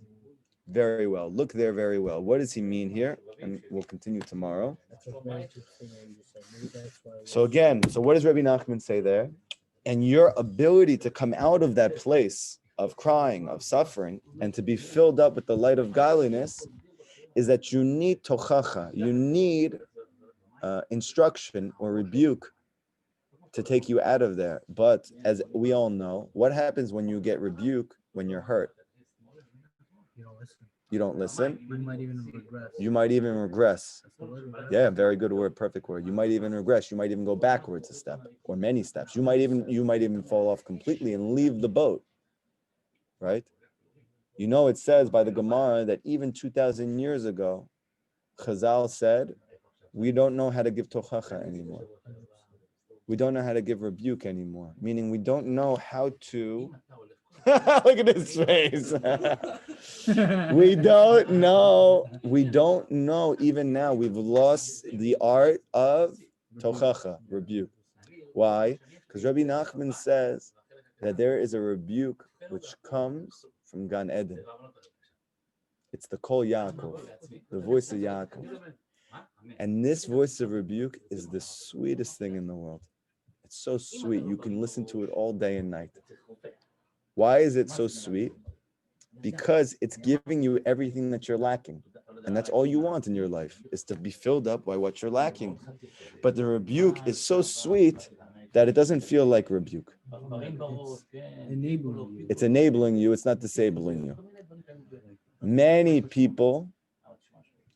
Very well. Look there very well. What does he mean here? And we'll continue tomorrow. That's a very interesting what you just said. Maybe that's why. So again, so what does Rabbi Nachman say there? And your ability to come out of that place of crying, of suffering, and to be filled up with the light of godliness is that you need tochacha. You need instruction or rebuke to take you out of there. But as we all know, what happens when you get rebuke when you're hurt? You don't listen. You don't listen. You might even regress. You might even regress. That's the word, right? Yeah, very good word, perfect word. You might even regress. You might even go backwards a step or many steps. You might even fall off completely and leave the boat. Right? You know, it says by the Gemara that even 2,000 years ago, Chazal said, we don't know how to give tochacha anymore. We don't know how to give rebuke anymore. Meaning we don't know how to. Look at his face. We don't know even now. We've lost the art of tochacha, rebuke. Why? Because Rabbi Nachman says that there is a rebuke which comes from Gan Eden. It's the Kol Yaakov, the voice of Yaakov. And this voice of rebuke is the sweetest thing in the world. It's so sweet. You can listen to it all day and night. Why is it so sweet? Because it's giving you everything that you're lacking. And that's all you want in your life, is to be filled up by what you're lacking. But the rebuke is so sweet that it doesn't feel like rebuke. It's enabling you. It's not disabling you. Many people,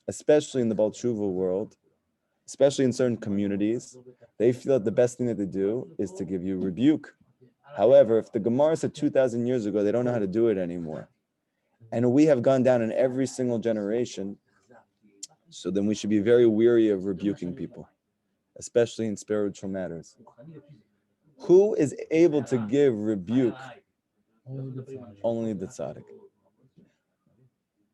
especially in the Baal Tshuva world, especially in certain communities, they feel that the best thing that they do is to give you rebuke. However, if the Gemara said 2,000 years ago, they don't know how to do it anymore. And we have gone down in every single generation. So then we should be very weary of rebuking people, especially in spiritual matters. Who is able to give rebuke? Only the tzaddik.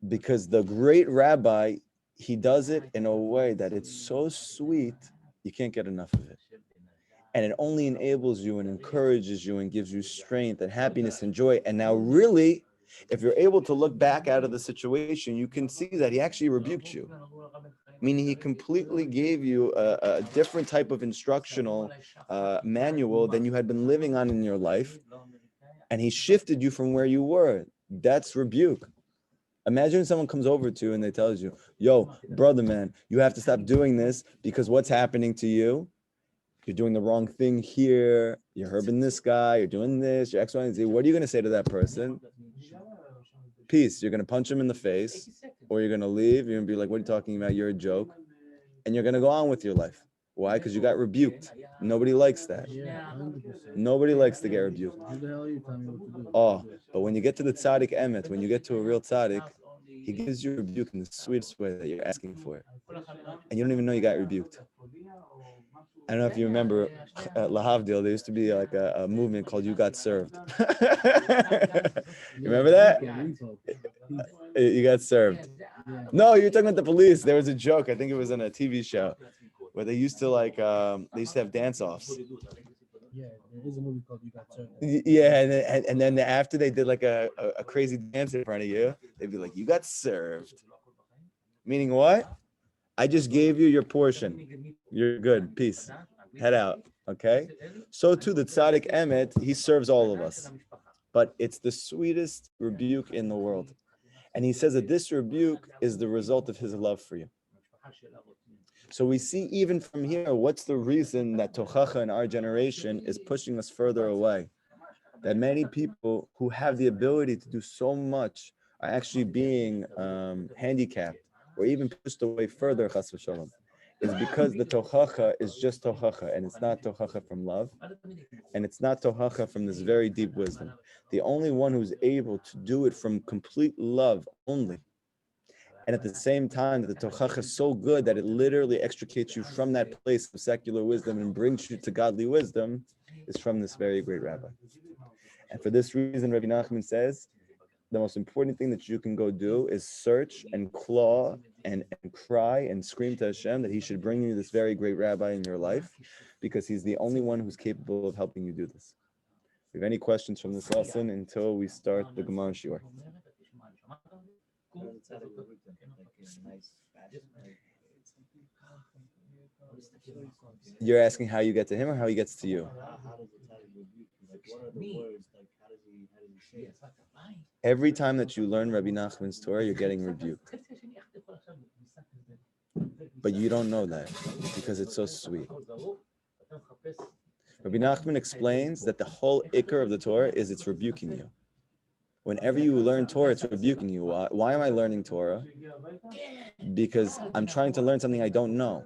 Because the great rabbi, he does it in a way that it's so sweet, you can't get enough of it. And it only enables you and encourages you and gives you strength and happiness and joy. And now really, if you're able to look back out of the situation, you can see that he actually rebuked you. Meaning he completely gave you a different type of instructional manual than you had been living on in your life. And he shifted you from where you were. That's rebuke. Imagine someone comes over to you and they tells you, yo, brother, man, you have to stop doing this because what's happening to you? You're doing the wrong thing here. You're herbing this guy. You're doing this. You're X, Y, and Z. What are you going to say to that person? Peace. You're going to punch him in the face, or you're going to leave. You're going to be like, what are you talking about? You're a joke. And you're going to go on with your life. Why? Because you got rebuked. Nobody likes that. Nobody likes to get rebuked. Oh, but when you get to the tzaddik emet, when you get to a real tzaddik, he gives you rebuke in the sweetest way that you're asking for it. And you don't even know you got rebuked. I don't know if you remember at Lahavdil, there used to be like a movement called You Got Served. You remember that? You got served. No, you're talking about the police. There was a joke, I think it was on a TV show, where they used to they used to have dance-offs. Yeah, there is a movie called You Got Served. Yeah, and then after they did like a crazy dance in front of you, they'd be like, you got served. Meaning what? I just gave you your portion. You're good. Peace. Head out. Okay? So too, the tzaddik emet, he serves all of us. But it's the sweetest rebuke in the world. And he says that this rebuke is the result of his love for you. So we see even from here, what's the reason that tochacha in our generation is pushing us further away? That many people who have the ability to do so much are actually being handicapped or even pushed away further, chas v'shalom, is because the tochacha is just tochacha, and it's not tochacha from love, and it's not tochacha from this very deep wisdom. The only one who's able to do it from complete love only, and at the same time, the tochacha is so good that it literally extricates you from that place of secular wisdom and brings you to godly wisdom, is from this very great rabbi. And for this reason, Rabbi Nachman says, the most important thing that you can go do is search and claw and cry and scream to Hashem that He should bring you this very great rabbi in your life, because He's the only one who's capable of helping you do this. If you have any questions from this lesson until we start the Gemara shiur? You're asking how you get to him or how he gets to you? Every time that you learn Rabbi Nachman's Torah, you're getting rebuked. But you don't know that because it's so sweet. Rabbi Nachman explains that the whole ikar of the Torah is it's rebuking you. Whenever you learn Torah, it's rebuking you. Why am I learning Torah? Because I'm trying to learn something I don't know.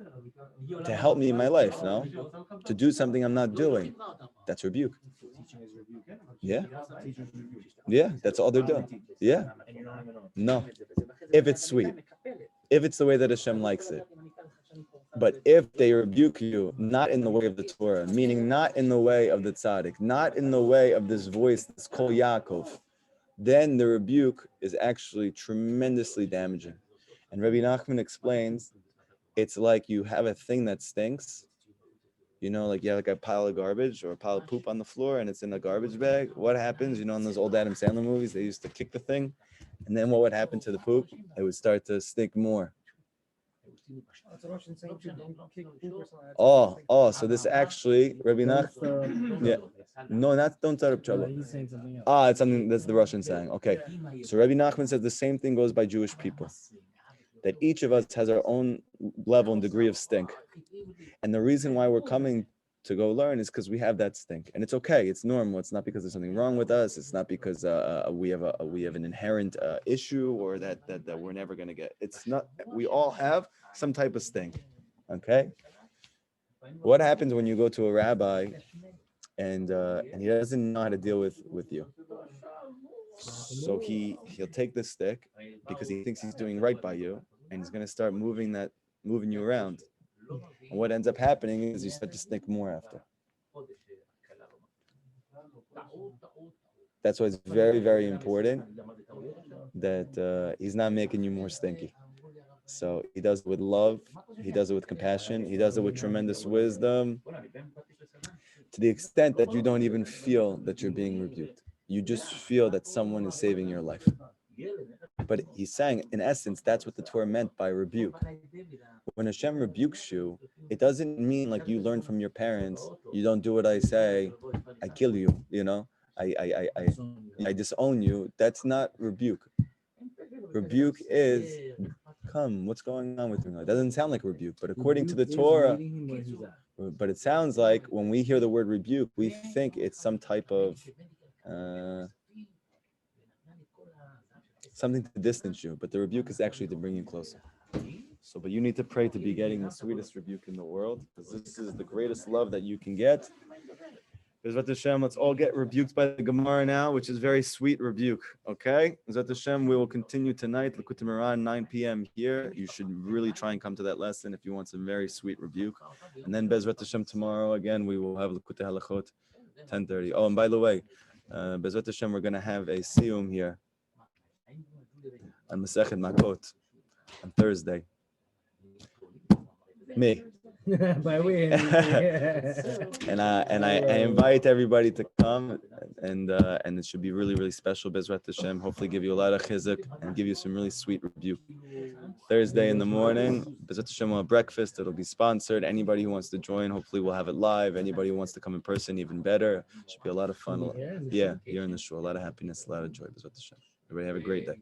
To help me in my life, no? To do something I'm not doing. That's rebuke. Yeah. Yeah, that's all they're doing. Yeah. No. If it's sweet. If it's the way that Hashem likes it. But if they rebuke you, not in the way of the Torah, meaning not in the way of the tzaddik, not in the way of this voice, this Kol Yaakov, then the rebuke is actually tremendously damaging. And Rabbi Nachman explains, it's like you have a thing that stinks. You know, like you have like a pile of garbage or a pile of poop on the floor and it's in a garbage bag. What happens? You know, in those old Adam Sandler movies, they used to kick the thing. And then what would happen to the poop? It would start to stink more. So this actually, Rabbi Nachman, yeah. No, don't start up trouble. He's saying something else. It's something that's the Russian saying. Okay. So Rabbi Nachman says the same thing goes by Jewish people. That each of us has our own level and degree of stink. And the reason why we're coming to go learn is because we have that stink. And it's okay. It's normal. It's not because there's something wrong with us. It's not because we have an inherent issue or that we're never going to get. It's not. We all have some type of stink. Okay? What happens when you go to a rabbi and he doesn't know how to deal with you? So he'll take the stick because he thinks he's doing right by you, and he's going to start moving you around. And what ends up happening is you start to stink more after. That's why it's very, very important that he's not making you more stinky. So he does it with love, he does it with compassion, he does it with tremendous wisdom, to the extent that you don't even feel that you're being rebuked. You just feel that someone is saving your life. But he's saying, in essence, that's what the Torah meant by rebuke. When Hashem rebukes you, it doesn't mean like you learn from your parents, you don't do what I say, I kill you, you know, I disown you. That's not rebuke. Rebuke is, come, what's going on with you? It doesn't sound like rebuke, but according to the Torah, but it sounds like when we hear the word rebuke, we think it's some type of something to distance you, but the rebuke is actually to bring you closer. So, but you need to pray to be getting the sweetest rebuke in the world, because this is the greatest love that you can get. Bezrat Hashem, let's all get rebuked by the Gemara now, which is very sweet rebuke. Okay? Bezrat Hashem, we will continue tonight, Likutey Halachot, 9 p.m. here. You should really try and come to that lesson if you want some very sweet rebuke. And then Bezrat Hashem, tomorrow again, we will have Likutey Halachot, 10:30. Oh, and by the way, Bezrat Hashem, we're going to have a siyum here on Masechet Makot on Thursday. Me. By way. and I invite everybody to come, and it should be really, really special. Bezrat Hashem, hopefully give you a lot of chizuk and give you some really sweet rebuke. Thursday in the morning, Bezrat Hashem will have breakfast. It'll be sponsored. Anybody who wants to join, hopefully we'll have it live. Anybody who wants to come in person, even better. Should be a lot of fun. Yeah, here in the shul. A lot of happiness, a lot of joy. Bezrat Hashem. Everybody have a great day.